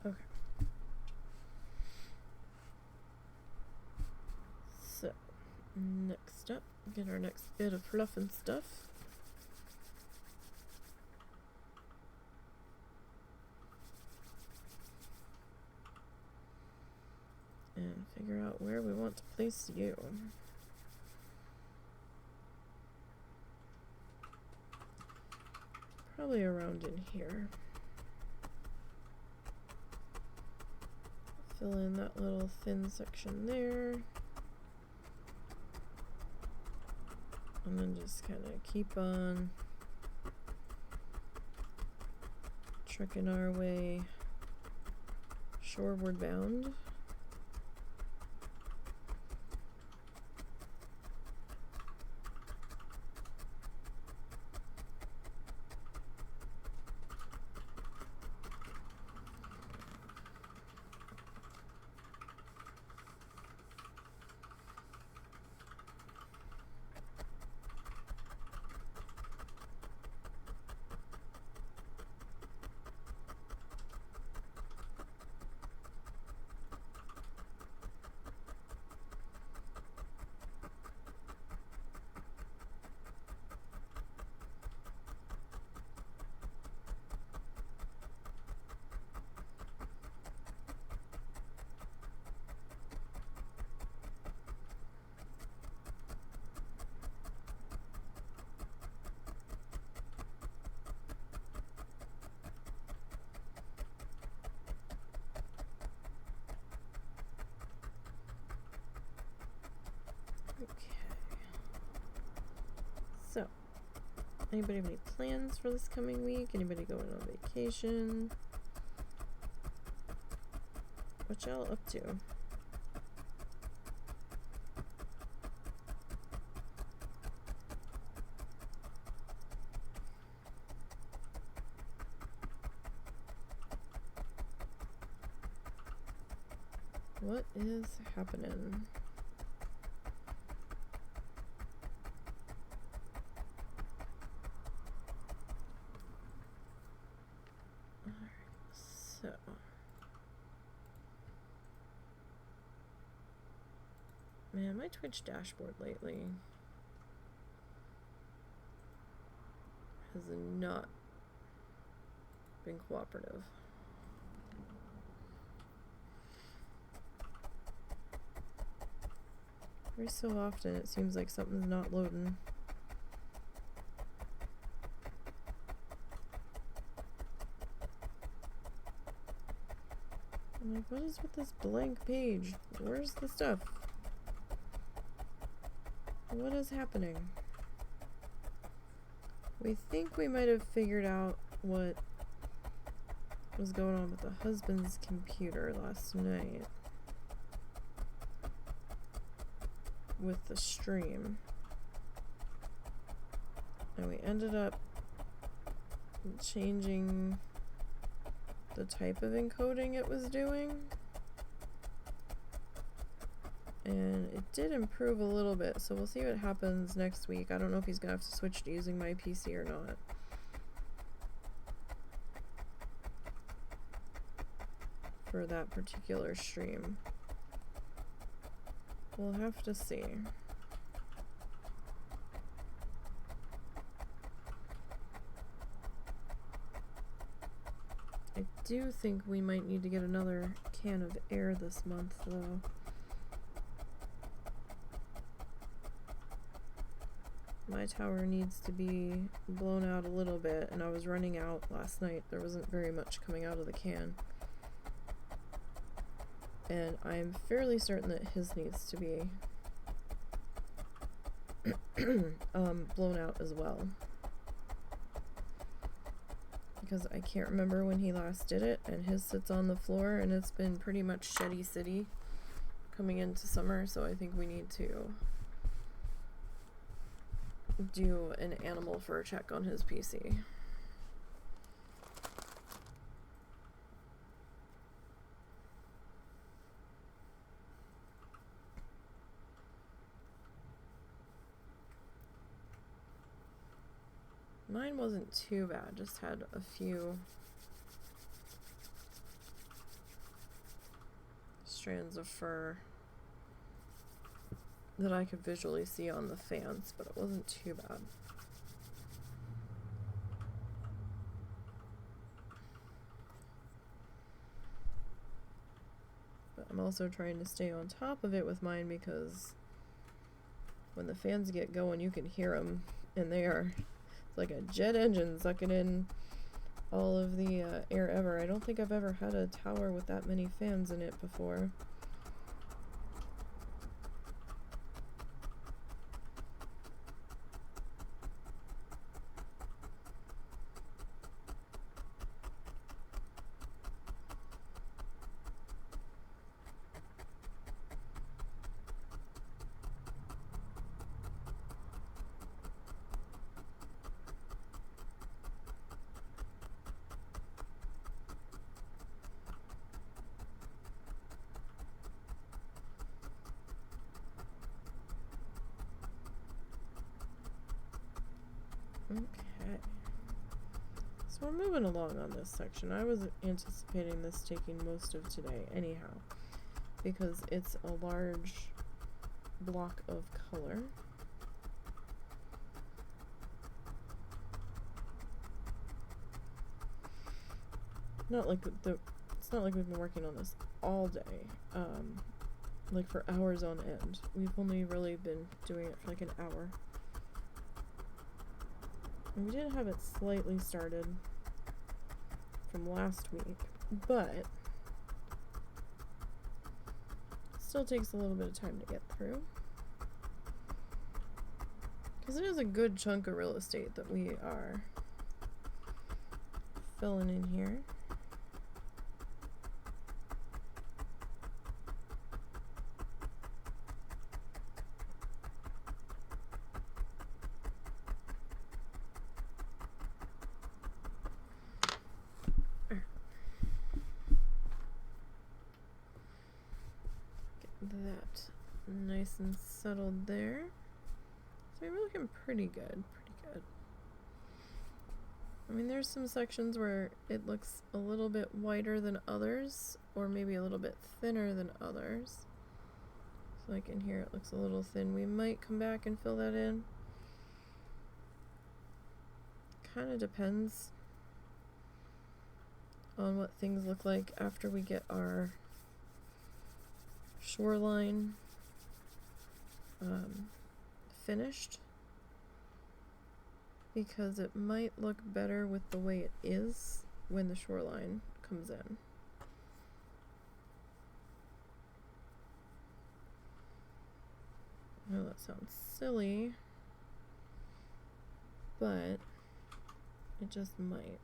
Okay. So, next up, get our next bit of fluff and stuff. And figure out where we want to place you. Probably around in here. Fill in that little thin section there. And then just kind of keep on trucking our way shoreward bound. Anybody have any plans for this coming week? Anybody going on vacation? What y'all up to? What is happening? Alright, so man, my Twitch dashboard lately has not been cooperative. Every so often it seems like something's not loading. I'm like, what is with this blank page? Where's the stuff? What is happening? We think we might have figured out what was going on with the husband's computer last night with the stream, and we ended up changing the type of encoding it was doing, and it did improve a little bit, so we'll see what happens next week. I don't know if he's gonna have to switch to using my PC or not for that particular stream. We'll have to see. I do think we might need to get another can of air this month, though. My tower needs to be blown out a little bit, and I was running out last night. There wasn't very much coming out of the can. And I'm fairly certain that his needs to be blown out as well. Because I can't remember when he last did it, and his sits on the floor, and it's been pretty much Sheddy City coming into summer, so I think we need to do an animal fur check on his PC. Mine wasn't too bad, just had a few strands of fur that I could visually see on the fans, but it wasn't too bad. But I'm also trying to stay on top of it with mine, because when the fans get going, you can hear them, and they are like a jet engine sucking in all of the air ever. I don't think I've ever had a tower with that many fans in it before. Okay, so we're moving along on this section. I was anticipating this taking most of today anyhow, because it's a large block of color. It's not like we've been working on this all day, like for hours on end. We've only really been doing it for like an hour. And we did have it slightly started from last week, but it still takes a little bit of time to get through. Because it is a good chunk of real estate that we are filling in here. That nice and settled there. So we're looking pretty good, pretty good. I mean, there's some sections where it looks a little bit whiter than others, or maybe a little bit thinner than others. So like in here it looks a little thin. We might come back and fill that in. Kind of depends on what things look like after we get our shoreline finished, because it might look better with the way it is when the shoreline comes in. I know that sounds silly, but it just might.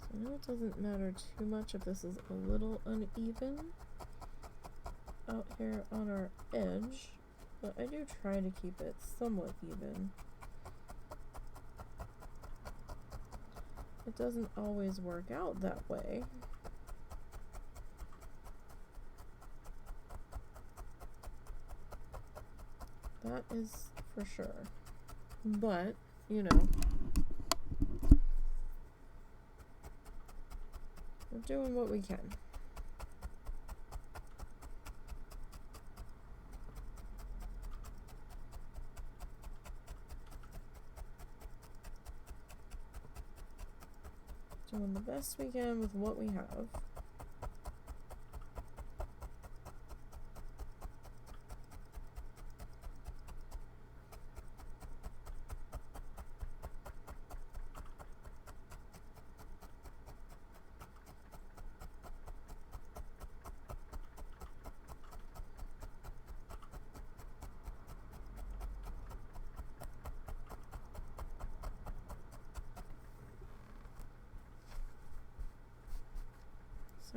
I know it doesn't matter too much if this is a little uneven out here on our edge, but I do try to keep it somewhat even. It doesn't always work out that way. That is for sure. But, you know, we're doing what we can. Doing the best we can with what we have.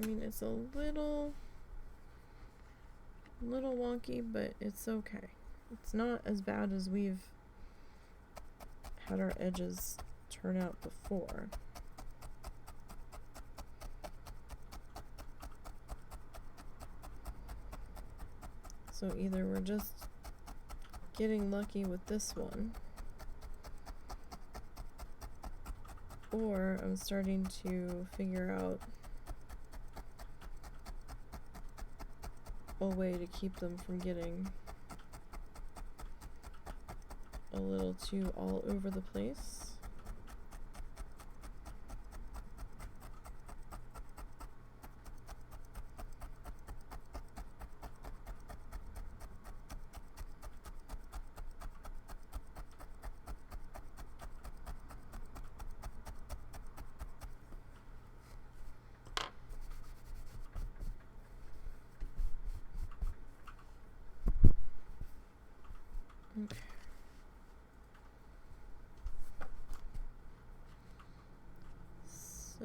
I mean, it's a little wonky, but it's okay. It's not as bad as we've had our edges turn out before. So either we're just getting lucky with this one, or I'm starting to figure out a way to keep them from getting a little too all over the place. Okay. So,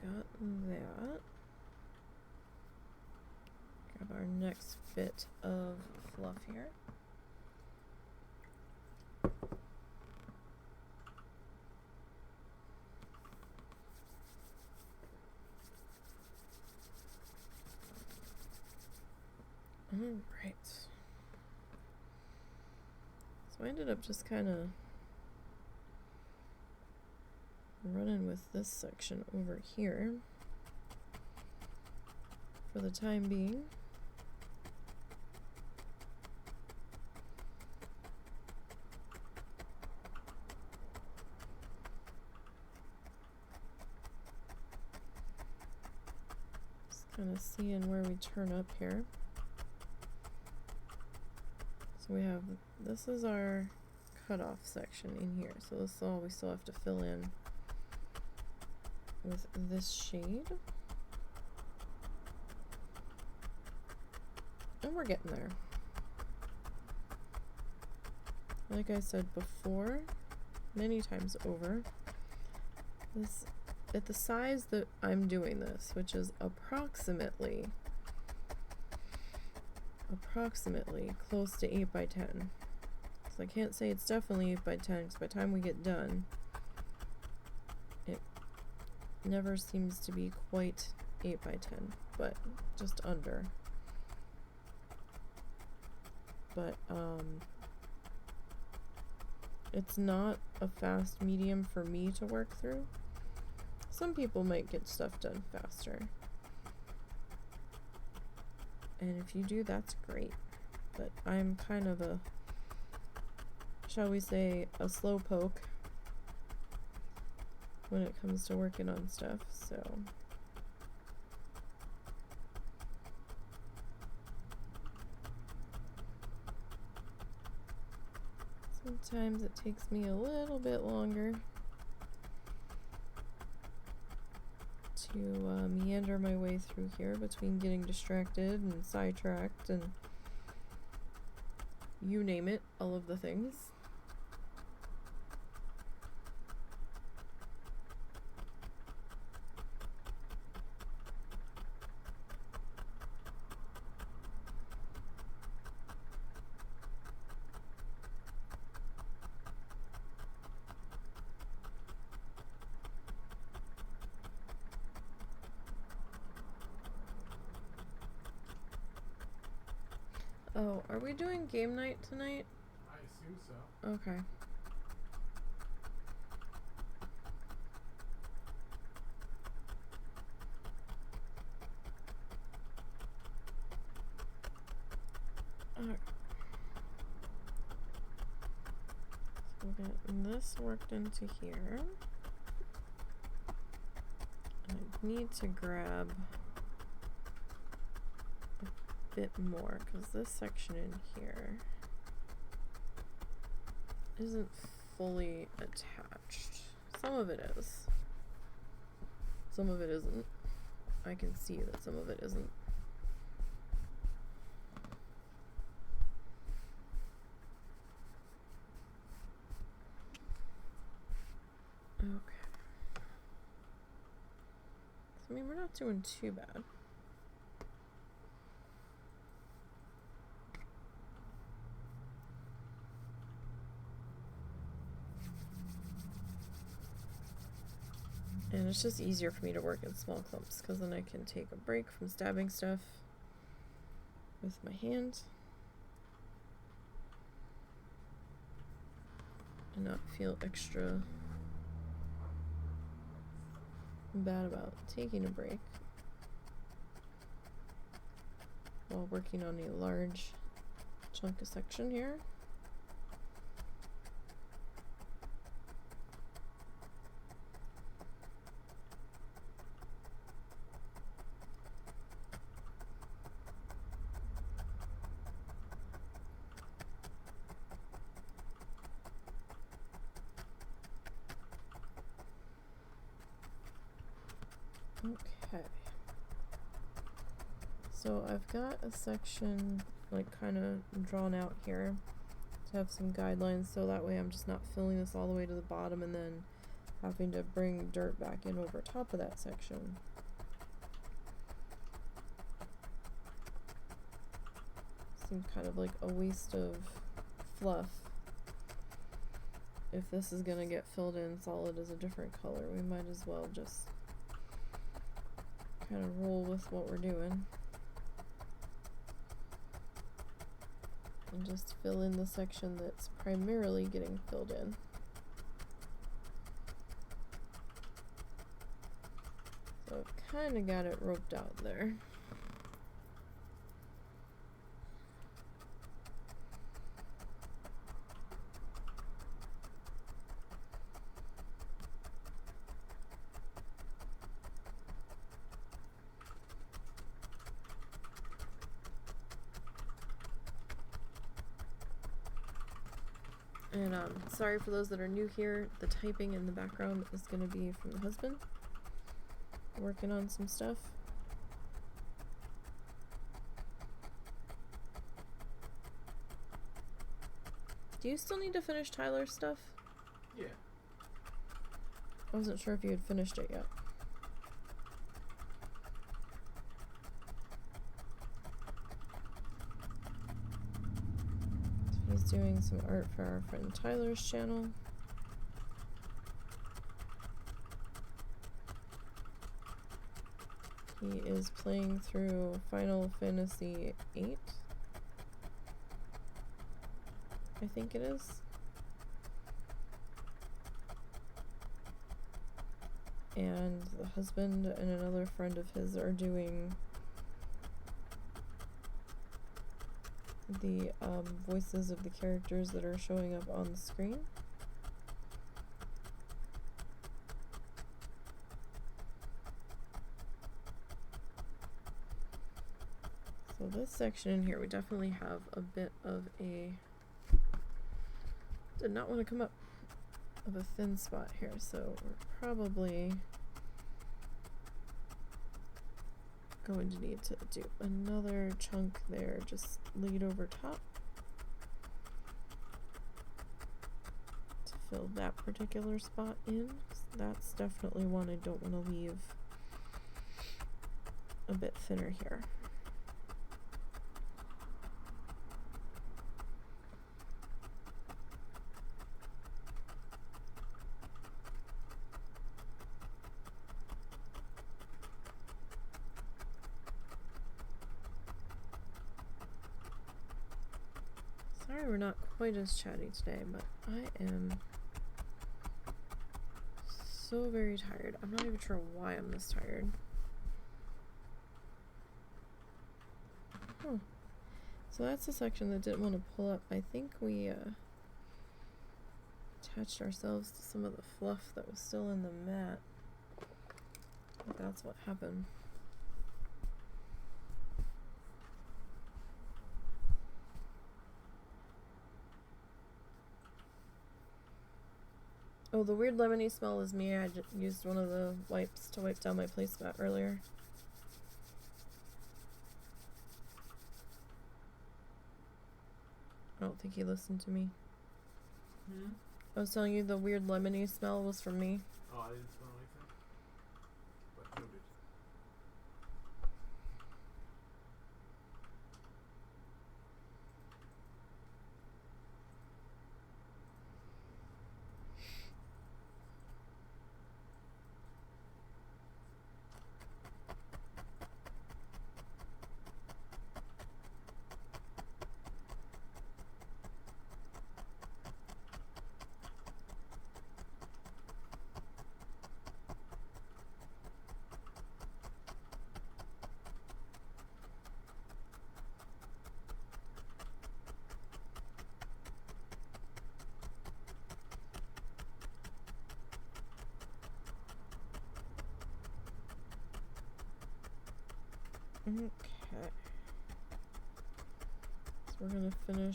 got that. Grab our next bit of fluff here. All right. So I ended up just kind of running with this section over here for the time being. Just kind of seeing where we turn up here. So we have, this is our cutoff section in here. So this is all we still have to fill in with this shade. And we're getting there. Like I said before, many times over, this, at the size that I'm doing this, which is approximately close to 8 by 10. So I can't say it's definitely 8 by 10 because by the time we get done, it never seems to be quite 8 by 10, but just under. But it's not a fast medium for me to work through. Some people might get stuff done faster. And if you do, that's great. But I'm kind of a, shall we say, a slow poke when it comes to working on stuff, so. Sometimes it takes me a little bit longer to meander my way through here between getting distracted and sidetracked and you name it, all of the things. Oh, are we doing game night tonight? I assume so. Okay. Alright. So we're getting this worked into here. I need to grab bit more because this section in here isn't fully attached. Some of it is. Some of it isn't. I can see that some of it isn't. Okay. So, I mean, we're not doing too bad. And it's just easier for me to work in small clumps because then I can take a break from stabbing stuff with my hand and not feel extra bad about taking a break while working on a large chunk of section here. Okay, so I've got a section like kind of drawn out here to have some guidelines so that way I'm just not filling this all the way to the bottom and then having to bring dirt back in over top of that section. Seems kind of like a waste of fluff. If this is gonna get filled in solid as a different color, we might as well just kind of roll with what we're doing and just fill in the section that's primarily getting filled in. So I've kind of got it roped out there. And sorry for those that are new here. The typing in the background is going to be from the husband. Working on some stuff. Do you still need to finish Tyler's stuff? Yeah. I wasn't sure if you had finished it yet. He's doing some art for our friend Tyler's channel. He is playing through Final Fantasy VIII. I think it is. And the husband and another friend of his are doing the voices of the characters that are showing up on the screen. So this section in here, we definitely have a bit of a, did not want to come up, of a thin spot here, so we're probably going to need to do another chunk there, just lead over top to fill that particular spot in. That's definitely one I don't want to leave a bit thinner here. Sorry we're not quite as chatty today, but I am so very tired. I'm not even sure why I'm this tired. Huh. So that's the section that didn't want to pull up. I think we attached ourselves to some of the fluff that was still in the mat. I think that's what happened. Oh, the weird lemony smell is me. I used one of the wipes to wipe down my placemat earlier. I don't think he listened to me. I was telling you the weird lemony smell was from me. Oh, I didn't smell anything. But noted. Okay. So we're gonna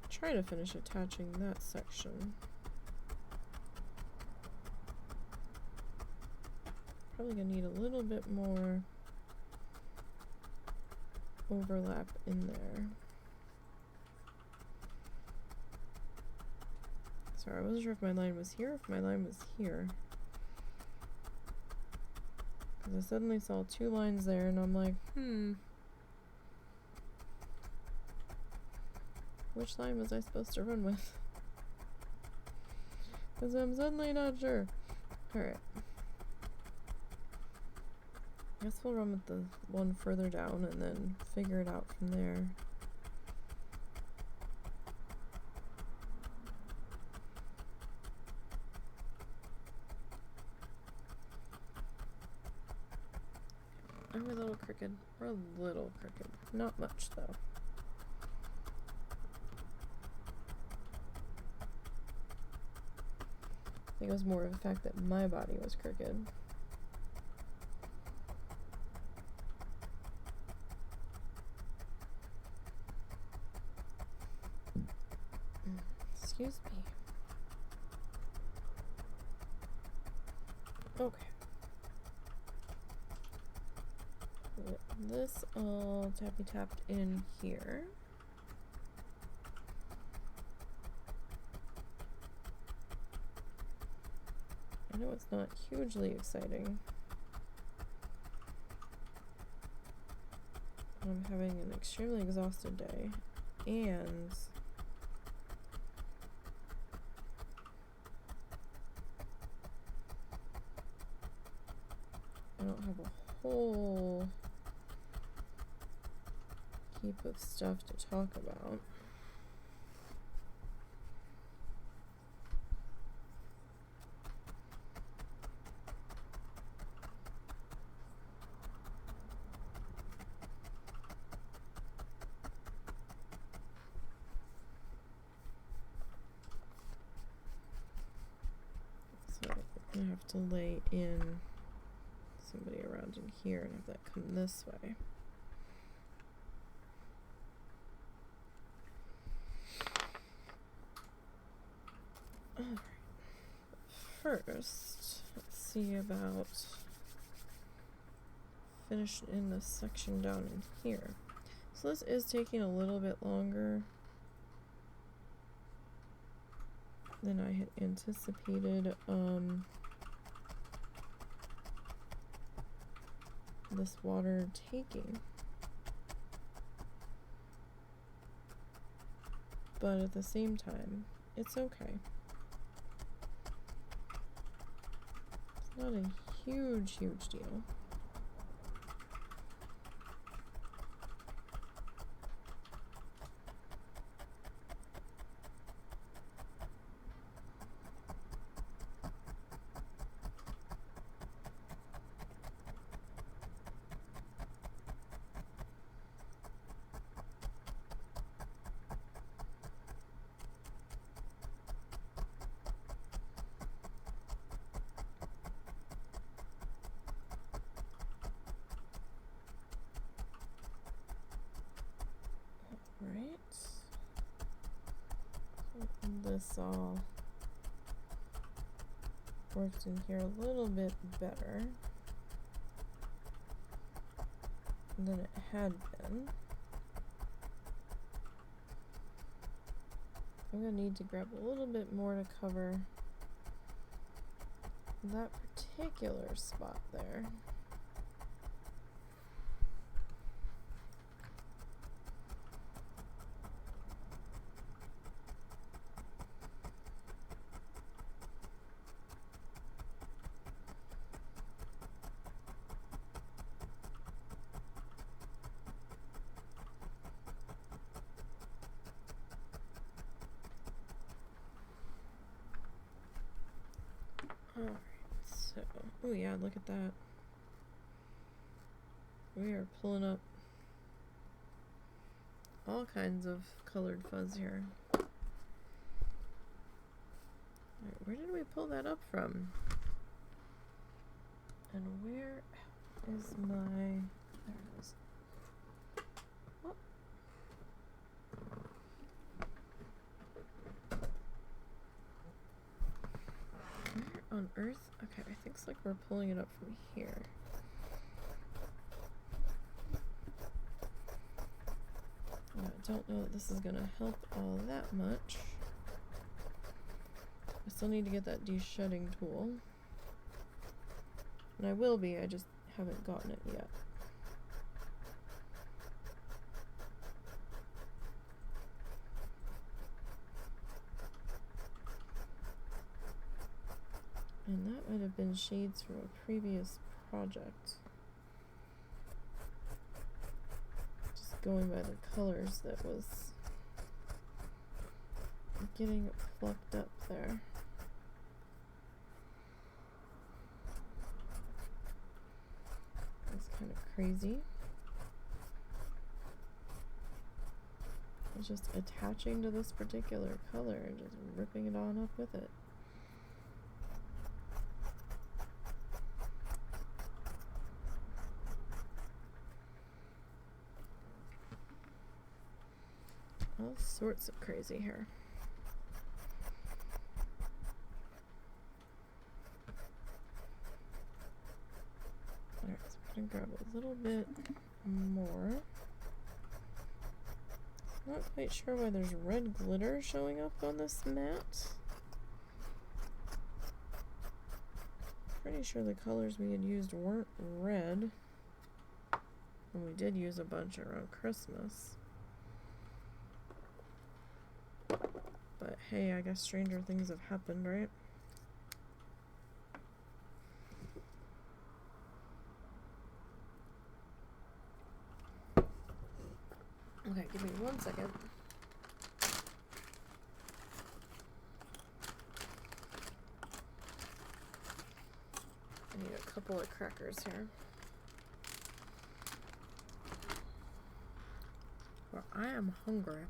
try to finish attaching that section. Probably gonna need a little bit more overlap in there. Sorry, I wasn't sure if my line was here or if my line was here. I suddenly saw two lines there and I'm like, which line was I supposed to run with? Because I'm suddenly not sure. Alright. I guess we'll run with the one further down and then figure it out from there. We're a little crooked. We're a little crooked. Not much, though. I think it was more of the fact that my body was crooked. Excuse me. Okay. With this all tappy tapped in here. I know it's not hugely exciting. I'm having an extremely exhausted day, and I don't have a whole heap of stuff to talk about. So I have to lay in somebody around in here and have that come this way. Alright. First, let's see about finishing in this section down in here. So this is taking a little bit longer than I had anticipated. This water taking. But at the same time, it's okay. It's not a huge deal. This all worked in here a little bit better than it had been. I'm going to need to grab a little bit more to cover that particular spot there. Alright, so, oh yeah, look at that. We are pulling up all kinds of colored fuzz here. Alright, where did we pull that up from? And where is my... There it is. Oh. Where on earth? Okay, I think it's like we're pulling it up from here. I don't know that this is gonna help all that much. I still need to get that de-shedding tool. And I will be, I just haven't gotten it yet. And that might have been shades from a previous project. Just going by the colors that was getting flucked up there. That's kind of crazy. It's just attaching to this particular color and just ripping it on up with it. All sorts of crazy here. gonna grab a little bit more. Not quite sure why there's red glitter showing up on this mat. Pretty sure the colors we had used weren't red. And we did use a bunch around Christmas. But hey, I guess stranger things have happened, right? Okay, give me 1 second. I need a couple of crackers here. Well, I am hungry.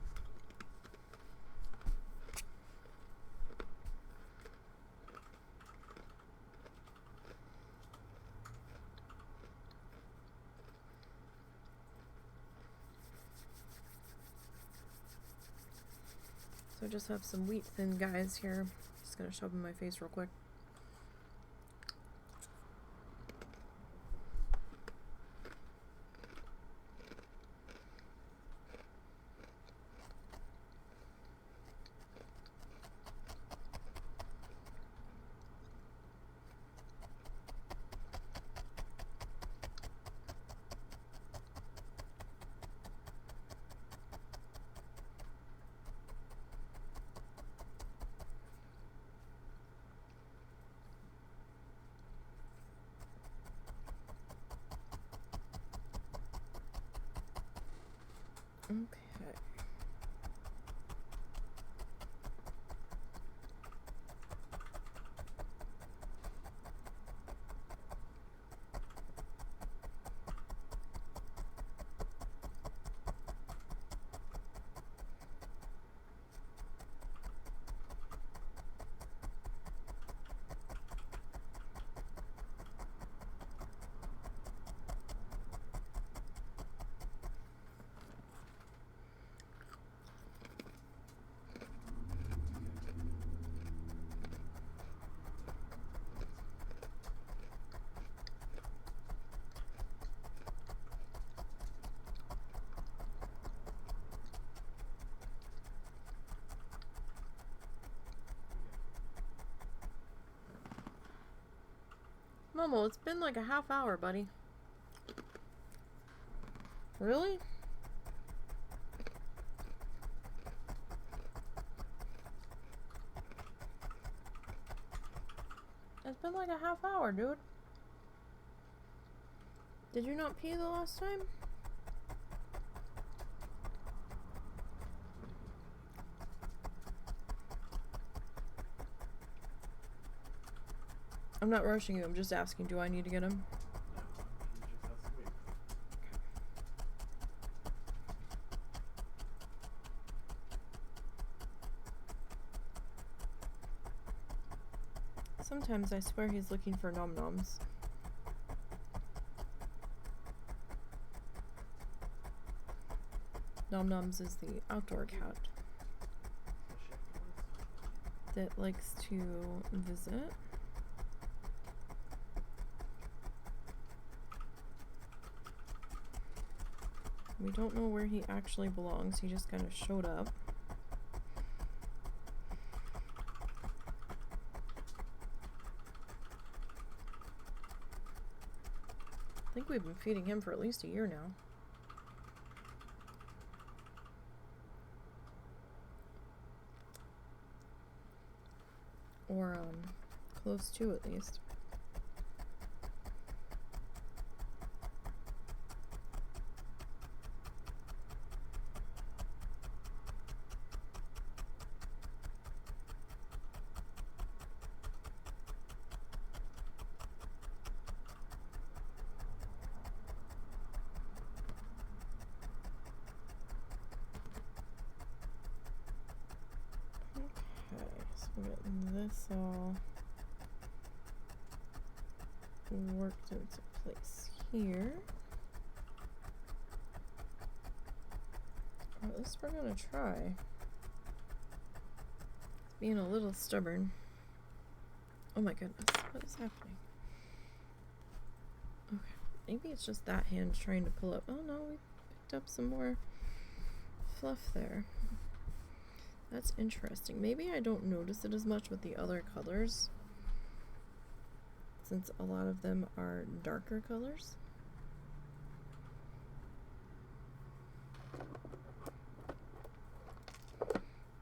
So I just have some wheat thin guys here. Just gonna shove in my face real quick. Okay. Momo, it's been like a half hour, buddy. Really? It's been like a half hour, dude. Did you not pee the last time? I'm not rushing you, I'm just asking, do I need to get him? Sometimes I swear he's looking for nom-noms. Nom-noms is the outdoor cat that likes to visit. We don't know where he actually belongs, he just kind of showed up. I think we've been feeding him for at least a year now. Or, close to at least. Getting this all worked into place here. Or at least we're gonna try. It's being a little stubborn. Oh my goodness, what is happening? Okay, Maybe it's just that hand trying to pull up. Oh no, we picked up some more fluff there. That's interesting. Maybe I don't notice it as much with the other colors, since a lot of them are darker colors.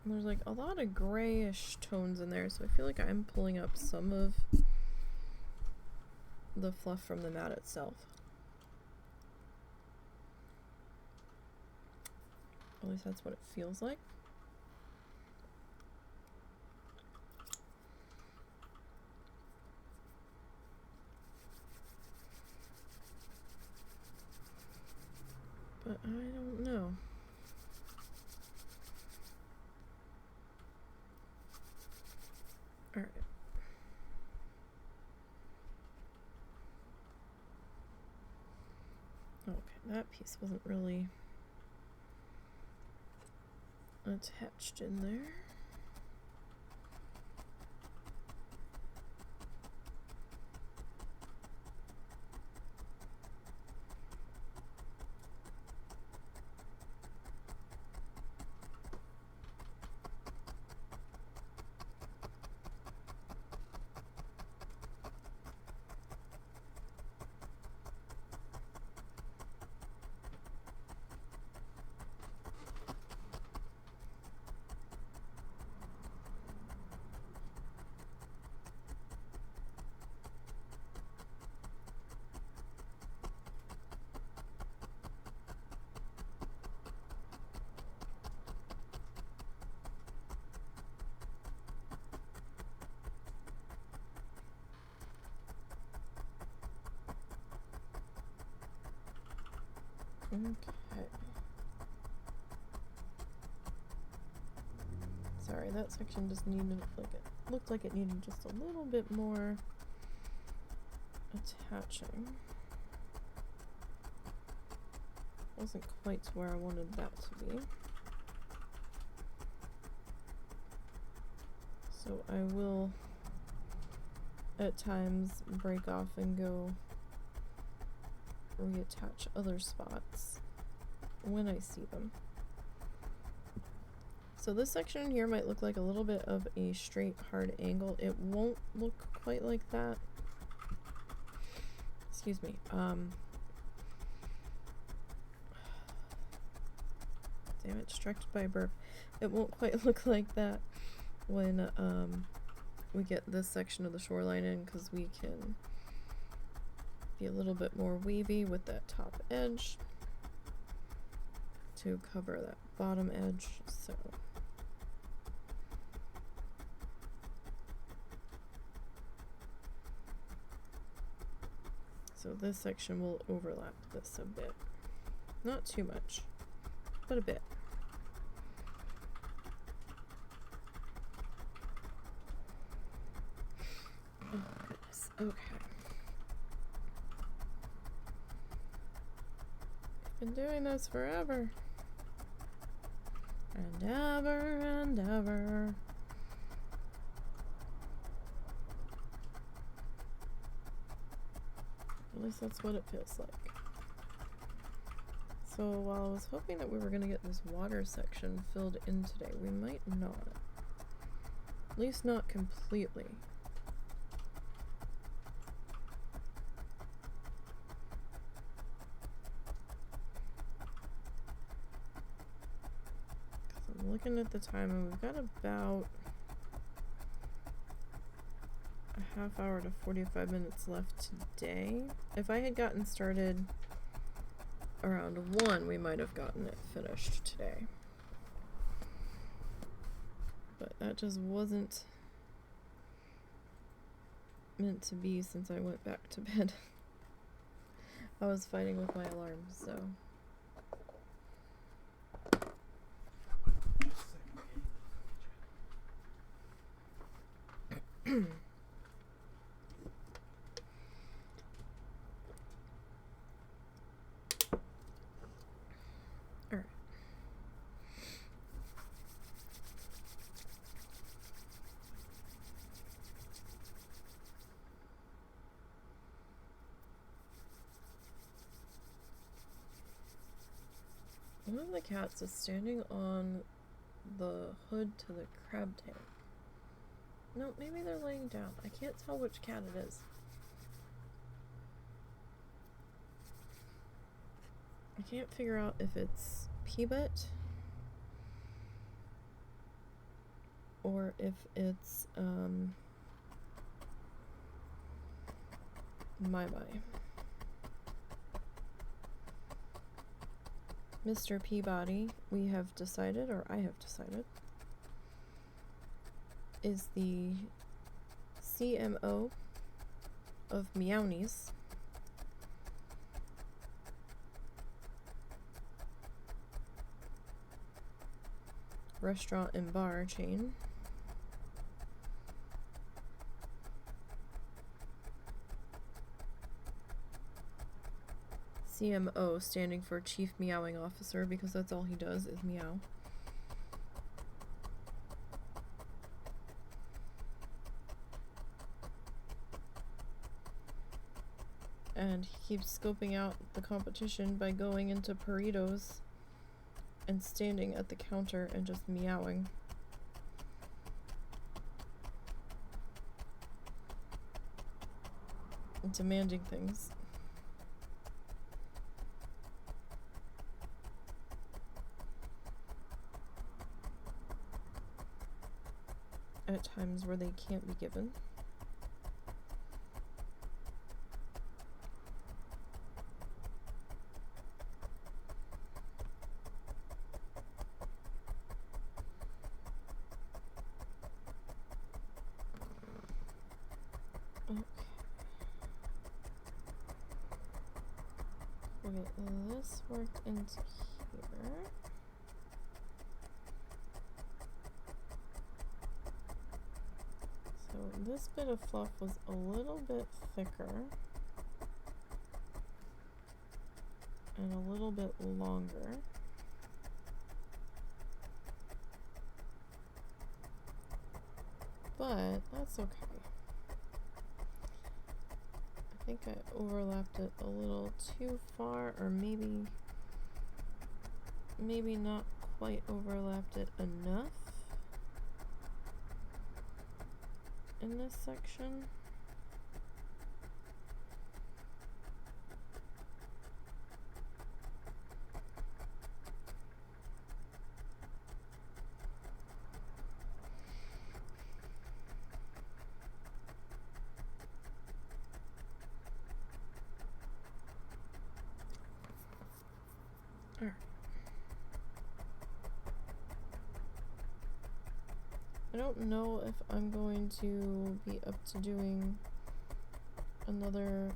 And there's like a lot of grayish tones in there, so I feel like I'm pulling up some of the fluff from the mat itself. At least that's what it feels like. But I don't know. Alright. Okay, that piece wasn't really attached in there. Okay. Sorry, that section just needed, like, it looked like it needed just a little bit more attaching. Wasn't quite where I wanted that to be. So I will at times break off and go reattach other spots when I see them. So this section here might look like a little bit of a straight hard angle. It won't look quite like that. Excuse me. Damn it, distracted by a burp. It won't quite look like that when we get this section of the shoreline in, because we can be a little bit more wavy with that top edge to cover that bottom edge. So this section will overlap this a bit. Not too much, but a bit. Oh goodness, okay. Been doing this forever and ever and ever. At least that's what it feels like. So while I was hoping that we were going to get this water section filled in today, we might not. At least not completely. I'm looking at the time and we've got about a half hour to 45 minutes left today. If I had gotten started around 1, we might have gotten it finished today. But that just wasn't meant to be since I went back to bed. I was fighting with my alarm, so. One of the cats is standing on the hood to the crab tank. No, maybe they're laying down. I can't tell which cat it is. I can't figure out if it's Peebet or if it's My. Mr. Peabody, we have decided, or I have decided, is the CMO of Meownies. Restaurant and bar chain. CMO standing for Chief Meowing Officer, because that's all he does is meow. And he keeps scoping out the competition by going into burritos and standing at the counter and just meowing. And demanding things. At times where they can't be given. Okay. We'll get this worked into here. So this bit of fluff was a little bit thicker and a little bit longer. But that's okay. I think I overlapped it a little too far, or maybe not quite overlapped it enough in this section. Alright. I don't know if I'm going to be up to doing another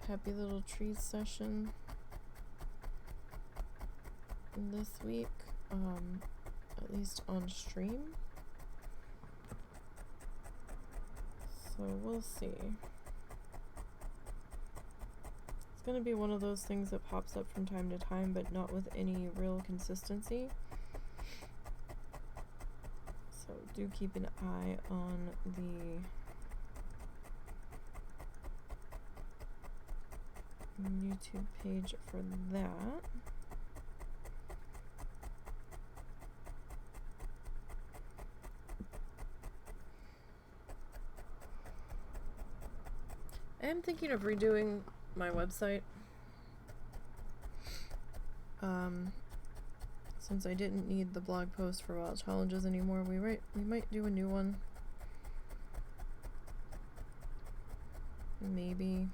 Happy Little Trees session this week, at least on stream. So we'll see. It's going to be one of those things that pops up from time to time, but not with any real consistency. So do keep an eye on the YouTube page for that. I am thinking of redoing my website. Since I didn't need the blog post for Wild Challenges anymore, we might do a new one. Maybe.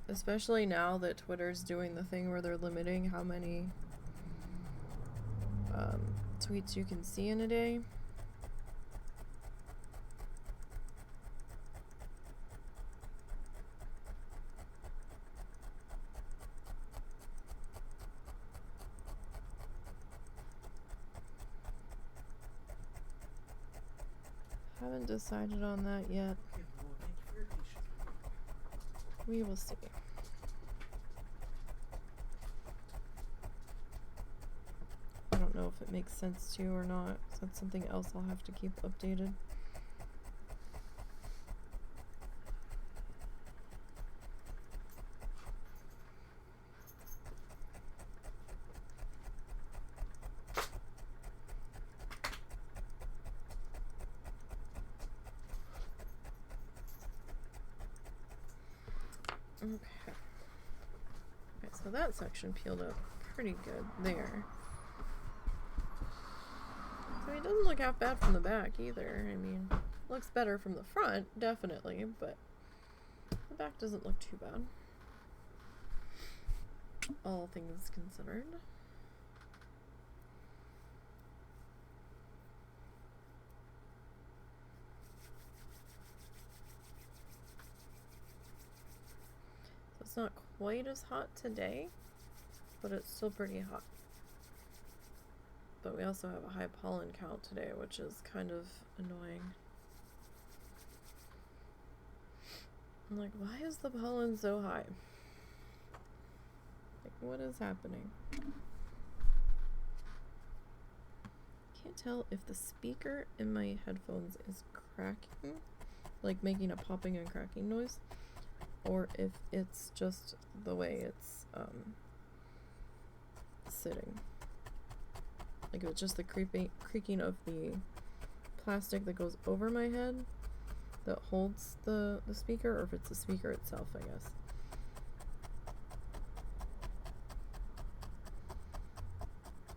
Especially now that Twitter's doing the thing where they're limiting how many tweets you can see in a day. Haven't decided on that yet. We will see. I don't know if it makes sense to or not. So that's something else I'll have to keep updated. Okay. Okay, so that section peeled up pretty good there. So it doesn't look half bad from the back either. I mean, looks better from the front, definitely, but the back doesn't look too bad. All things considered. So it's not quite as hot today, but it's still pretty hot. But we also have a high pollen count today, which is kind of annoying. I'm like, why is the pollen so high? Like, what is happening? Can't tell if the speaker in my headphones is cracking, like making a popping and cracking noise, or if it's just the way it's sitting. Like if it's just the creaking of the plastic that goes over my head that holds the speaker, or if it's the speaker itself, I guess.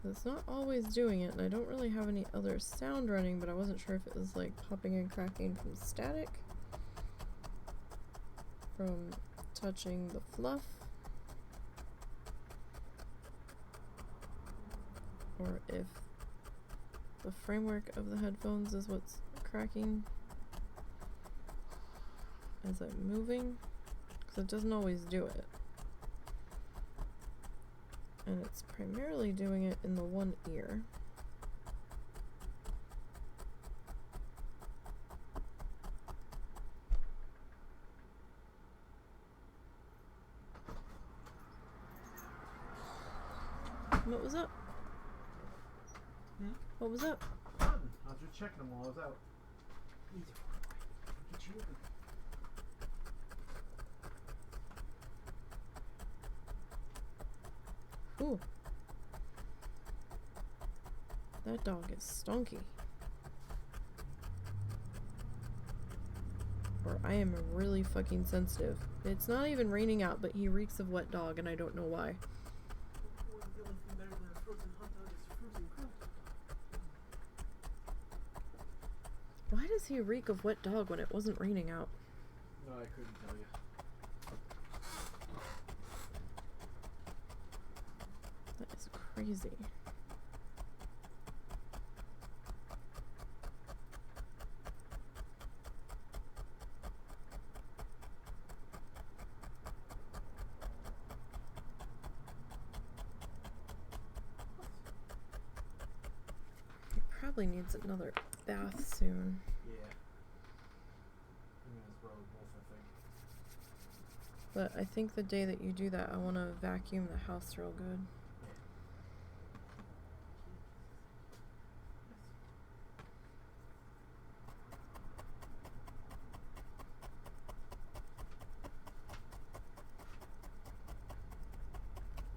It's not always doing it, and I don't really have any other sound running, but I wasn't sure if it was like popping and cracking from static, from touching the fluff, or if the framework of the headphones is what's cracking as I'm moving, because it doesn't always do it. And it's primarily doing it in the one ear. What was up? What was up? Nothing. I was just checking them while I was out. Get you open. Ooh. That dog is stonky. Or I am really fucking sensitive. It's not even raining out, but he reeks of wet dog, and I don't know why. The only thing better than a frozen hot dog is frozen crab. Why does he reek of wet dog when it wasn't raining out? No, I couldn't tell you. That is crazy. He probably needs another bath soon. Yeah. I'm gonna throw both, I think. But I think the day that you do that, I want to vacuum the house real good.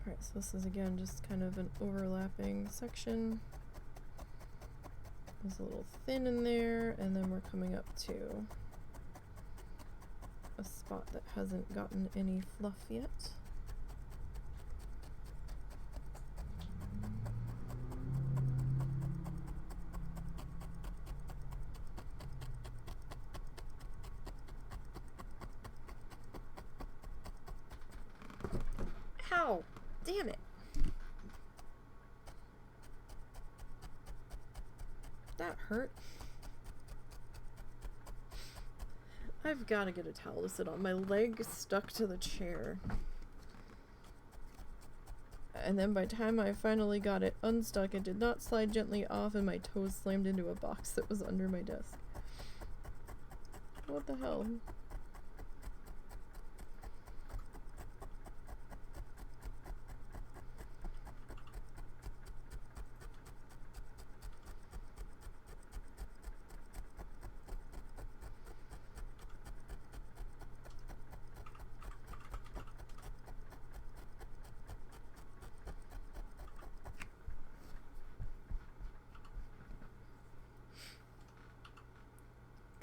Alright, so this is again just kind of an overlapping section. There's a little thin in there, and then we're coming up to a spot that hasn't gotten any fluff yet. Ow! Damn it! That hurt. I've got to get a towel to sit on. My leg stuck to the chair. And then by the time I finally got it unstuck, it did not slide gently off, and my toes slammed into a box that was under my desk. What the hell?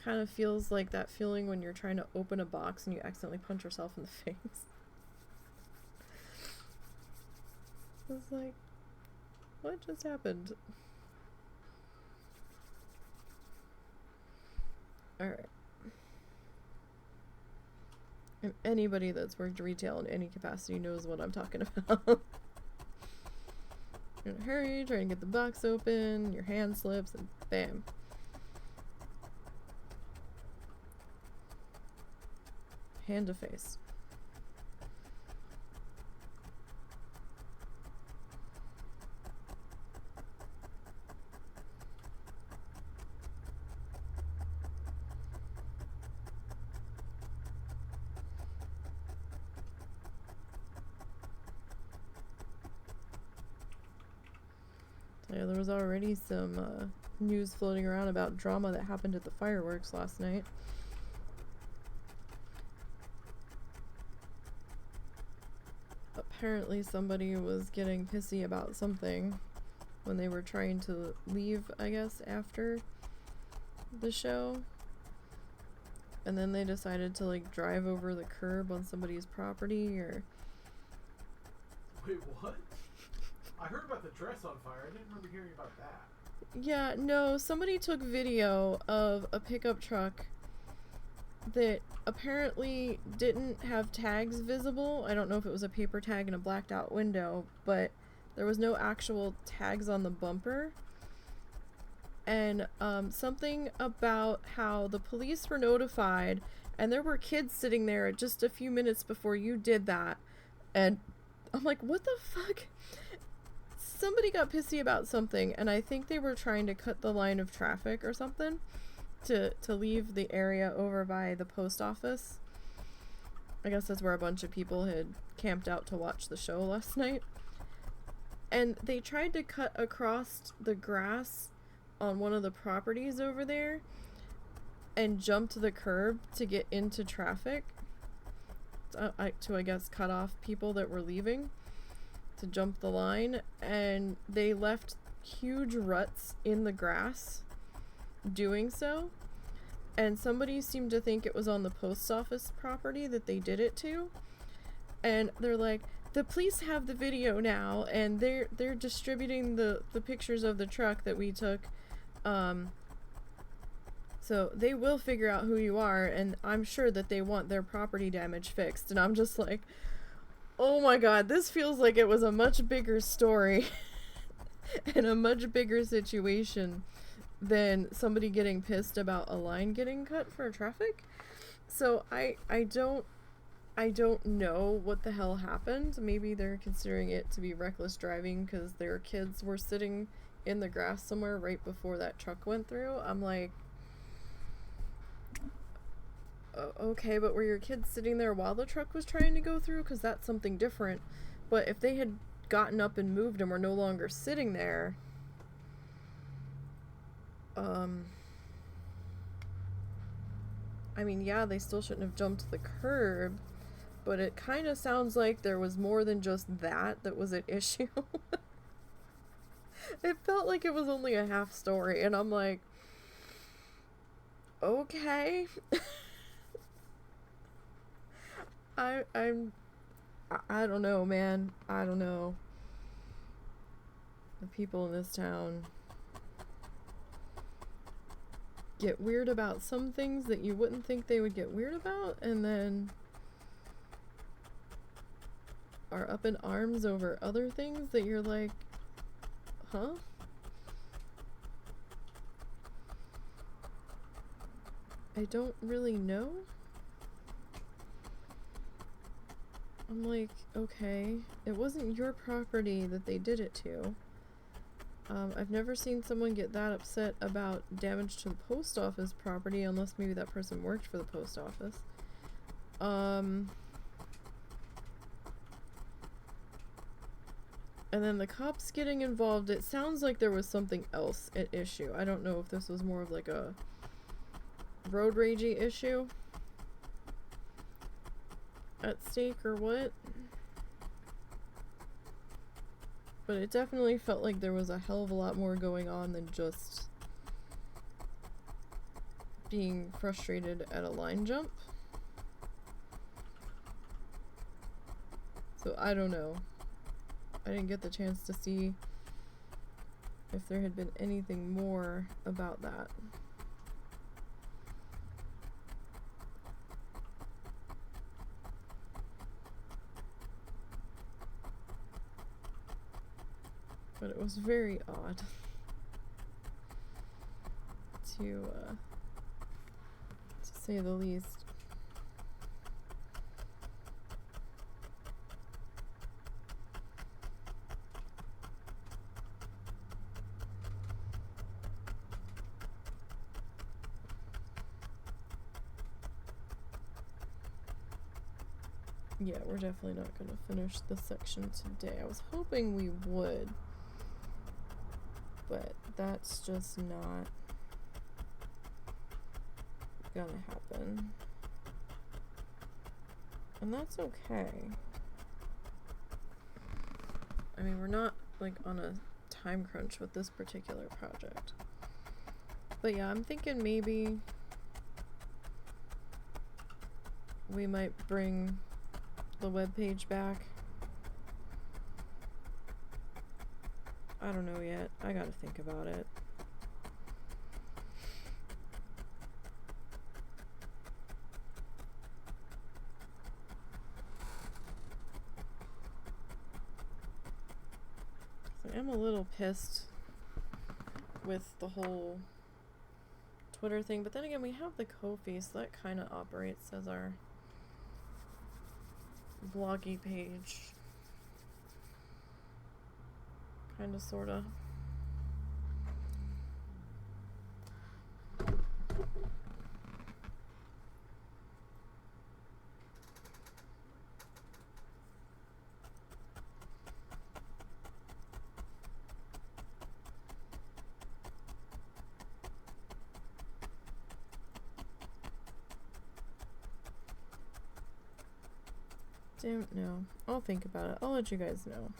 kind of feels like that feeling when you're trying to open a box and you accidentally punch yourself in the face. It's like, what just happened? Alright. And anybody that's worked retail in any capacity knows what I'm talking about. You're in a hurry, trying to get the box open, your hand slips, and bam. Hand to face. Yeah, there was already some news floating around about drama that happened at the fireworks last night. Apparently somebody was getting pissy about something when they were trying to leave, I guess, after the show. And then they decided to, like, drive over the curb on somebody's property, or... Wait, what? I heard about the dress on fire. I didn't remember hearing about that. Yeah, no, somebody took video of a pickup truck that apparently didn't have tags visible. I don't know if it was a paper tag in a blacked out window, but there was no actual tags on the bumper. And something about how the police were notified and there were kids sitting there just a few minutes before you did that. And I'm like, what the fuck? Somebody got pissy about something, and I think they were trying to cut the line of traffic or something to leave the area over by the post office. I guess that's where a bunch of people had camped out to watch the show last night. And they tried to cut across the grass on one of the properties over there and jumped the curb to get into traffic. To, I guess, cut off people that were leaving to jump the line, and they left huge ruts in the grass doing so, and somebody seemed to think it was on the post office property that they did it to, and they're like, the police have the video now, and they're distributing the pictures of the truck that we took, so they will figure out who you are, and I'm sure that they want their property damage fixed. And I'm just like, oh my god, this feels like it was a much bigger story and a much bigger situation than somebody getting pissed about a line getting cut for traffic. So I don't know what the hell happened. Maybe they're considering it to be reckless driving because their kids were sitting in the grass somewhere right before that truck went through. I'm like, okay, but were your kids sitting there while the truck was trying to go through? Because that's something different. But if they had gotten up and moved and were no longer sitting there, I mean, yeah, they still shouldn't have jumped the curb, but it kind of sounds like there was more than just that was at issue. It felt like it was only a half story, and I'm like, okay. I don't know, man. I don't know. The people in this town get weird about some things that you wouldn't think they would get weird about, and then are up in arms over other things that you're like, huh? I don't really know. I'm like, okay, it wasn't your property that they did it to. I've never seen someone get that upset about damage to the post office property, unless maybe that person worked for the post office. And then the cops getting involved, it sounds like there was something else at issue. I don't know if this was more of like a road ragey issue at stake or what. But it definitely felt like there was a hell of a lot more going on than just being frustrated at a line jump. So I don't know. I didn't get the chance to see if there had been anything more about that. But it was very odd to say the least. Yeah, we're definitely not going to finish this section today. I was hoping we would, but that's just not gonna happen. And that's okay. I mean, we're not like on a time crunch with this particular project. But yeah, I'm thinking maybe we might bring the webpage back. I don't know yet. I gotta think about it. So I'm a little pissed with the whole Twitter thing, but then again, we have the Kofi, so that kind of operates as our vloggy page. Kinda, sorta. Don't know. I'll think about it. I'll let you guys know.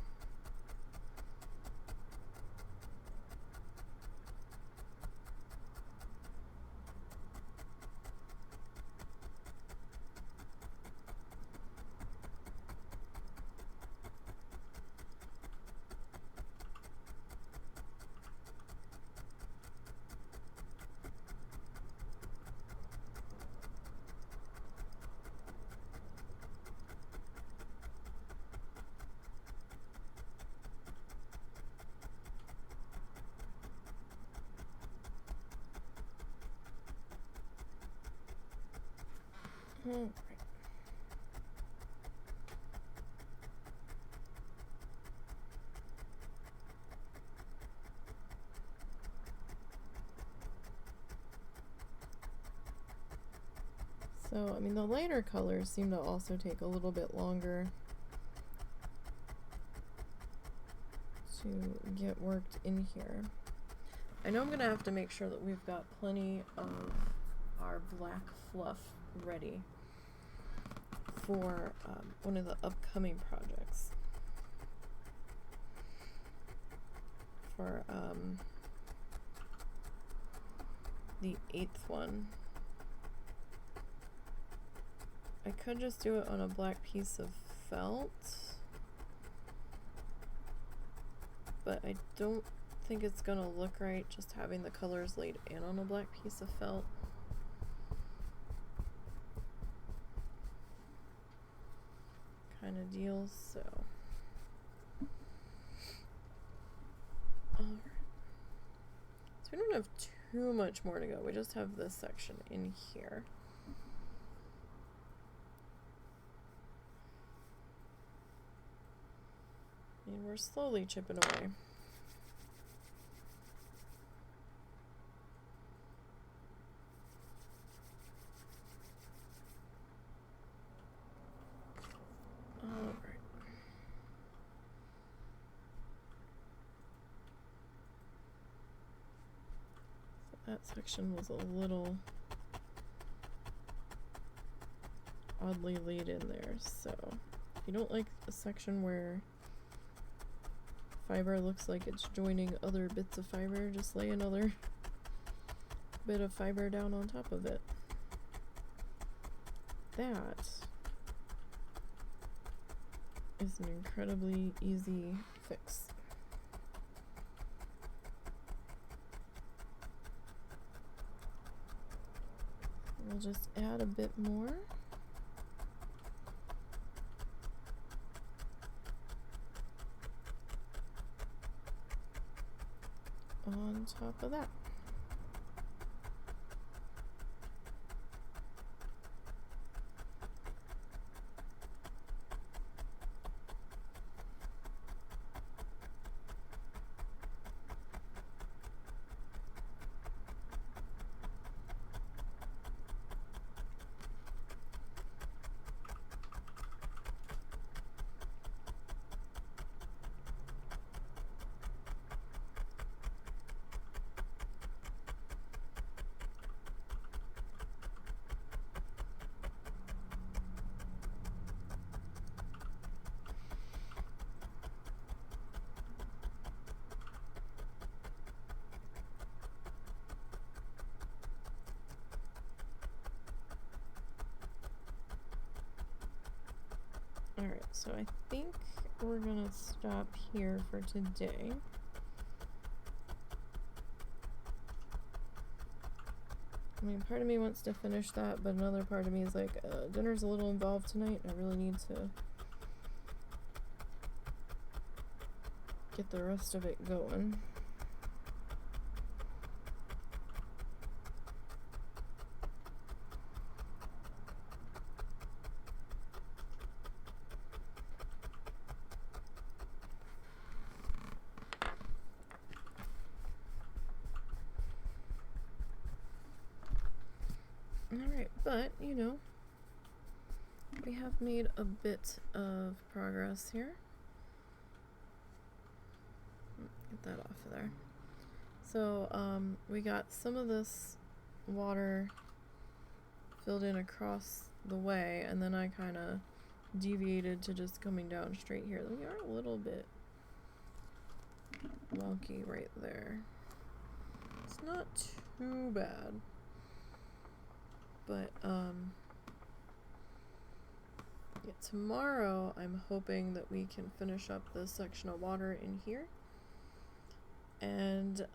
Alright. So, I mean, the lighter colors seem to also take a little bit longer to get worked in here. I know I'm gonna have to make sure that we've got plenty of our black fluff ready for one of the upcoming projects. For the 8th one. I could just do it on a black piece of felt, but I don't think it's gonna look right just having the colors laid in on a black piece of felt. Kind of deal, so. Alright. So we don't have too much more to go. We just have this section in here. And we're slowly chipping away. Alright. So that section was a little oddly laid in there, so if you don't like a section where fiber looks like it's joining other bits of fiber, just lay another bit of fiber down on top of it. That is an incredibly easy fix. We'll just add a bit more. On top of that. Alright, so I think we're gonna stop here for today. I mean, part of me wants to finish that, but another part of me is like, dinner's a little involved tonight. I really need to get the rest of it going. Alright, but, you know, we have made a bit of progress here. Get that off of there. So, we got some of this water filled in across the way, and then I kind of deviated to just coming down straight here. We are a little bit wonky right there. It's not too bad. But, yeah, tomorrow I'm hoping that we can finish up this section of water in here and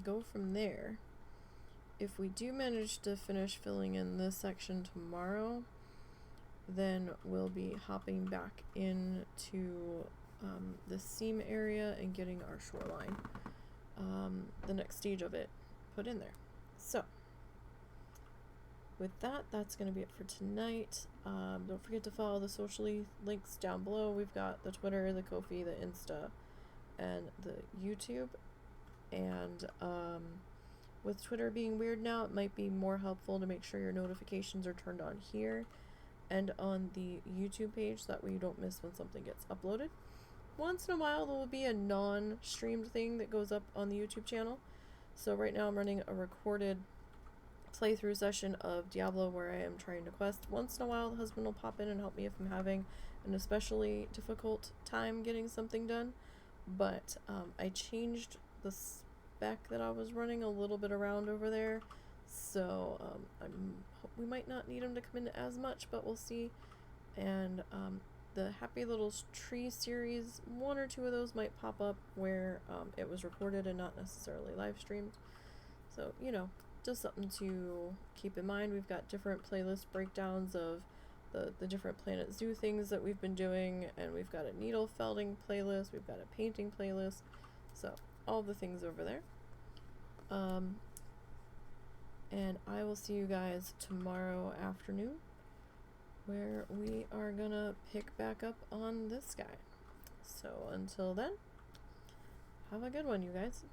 go from there. If we do manage to finish filling in this section tomorrow, then we'll be hopping back into the seam area and getting our shoreline, the next stage of it, put in there. So with that, that's going to be it for tonight. Don't forget to follow the socially links down below. We've got the Twitter, the Kofi, the Insta, and the YouTube. And with Twitter being weird now, it might be more helpful to make sure your notifications are turned on here and on the YouTube page, so that way you don't miss when something gets uploaded. Once in a while, there will be a non-streamed thing that goes up on the YouTube channel. So right now I'm running a recorded playthrough session of Diablo where I am trying to quest. Once in a while the husband will pop in and help me if I'm having an especially difficult time getting something done, but I changed the spec that I was running a little bit around over there, so we might not need him to come in as much, but we'll see. And the Happy Little Tree series, one or two of those might pop up where it was recorded and not necessarily live streamed, so you know, just something to keep in mind. We've got different playlist breakdowns of the different Planet Zoo things that we've been doing, and we've got a needle felting playlist, we've got a painting playlist, so all the things over there. And I will see you guys tomorrow afternoon, where we are gonna pick back up on this guy. So until then, have a good one, you guys.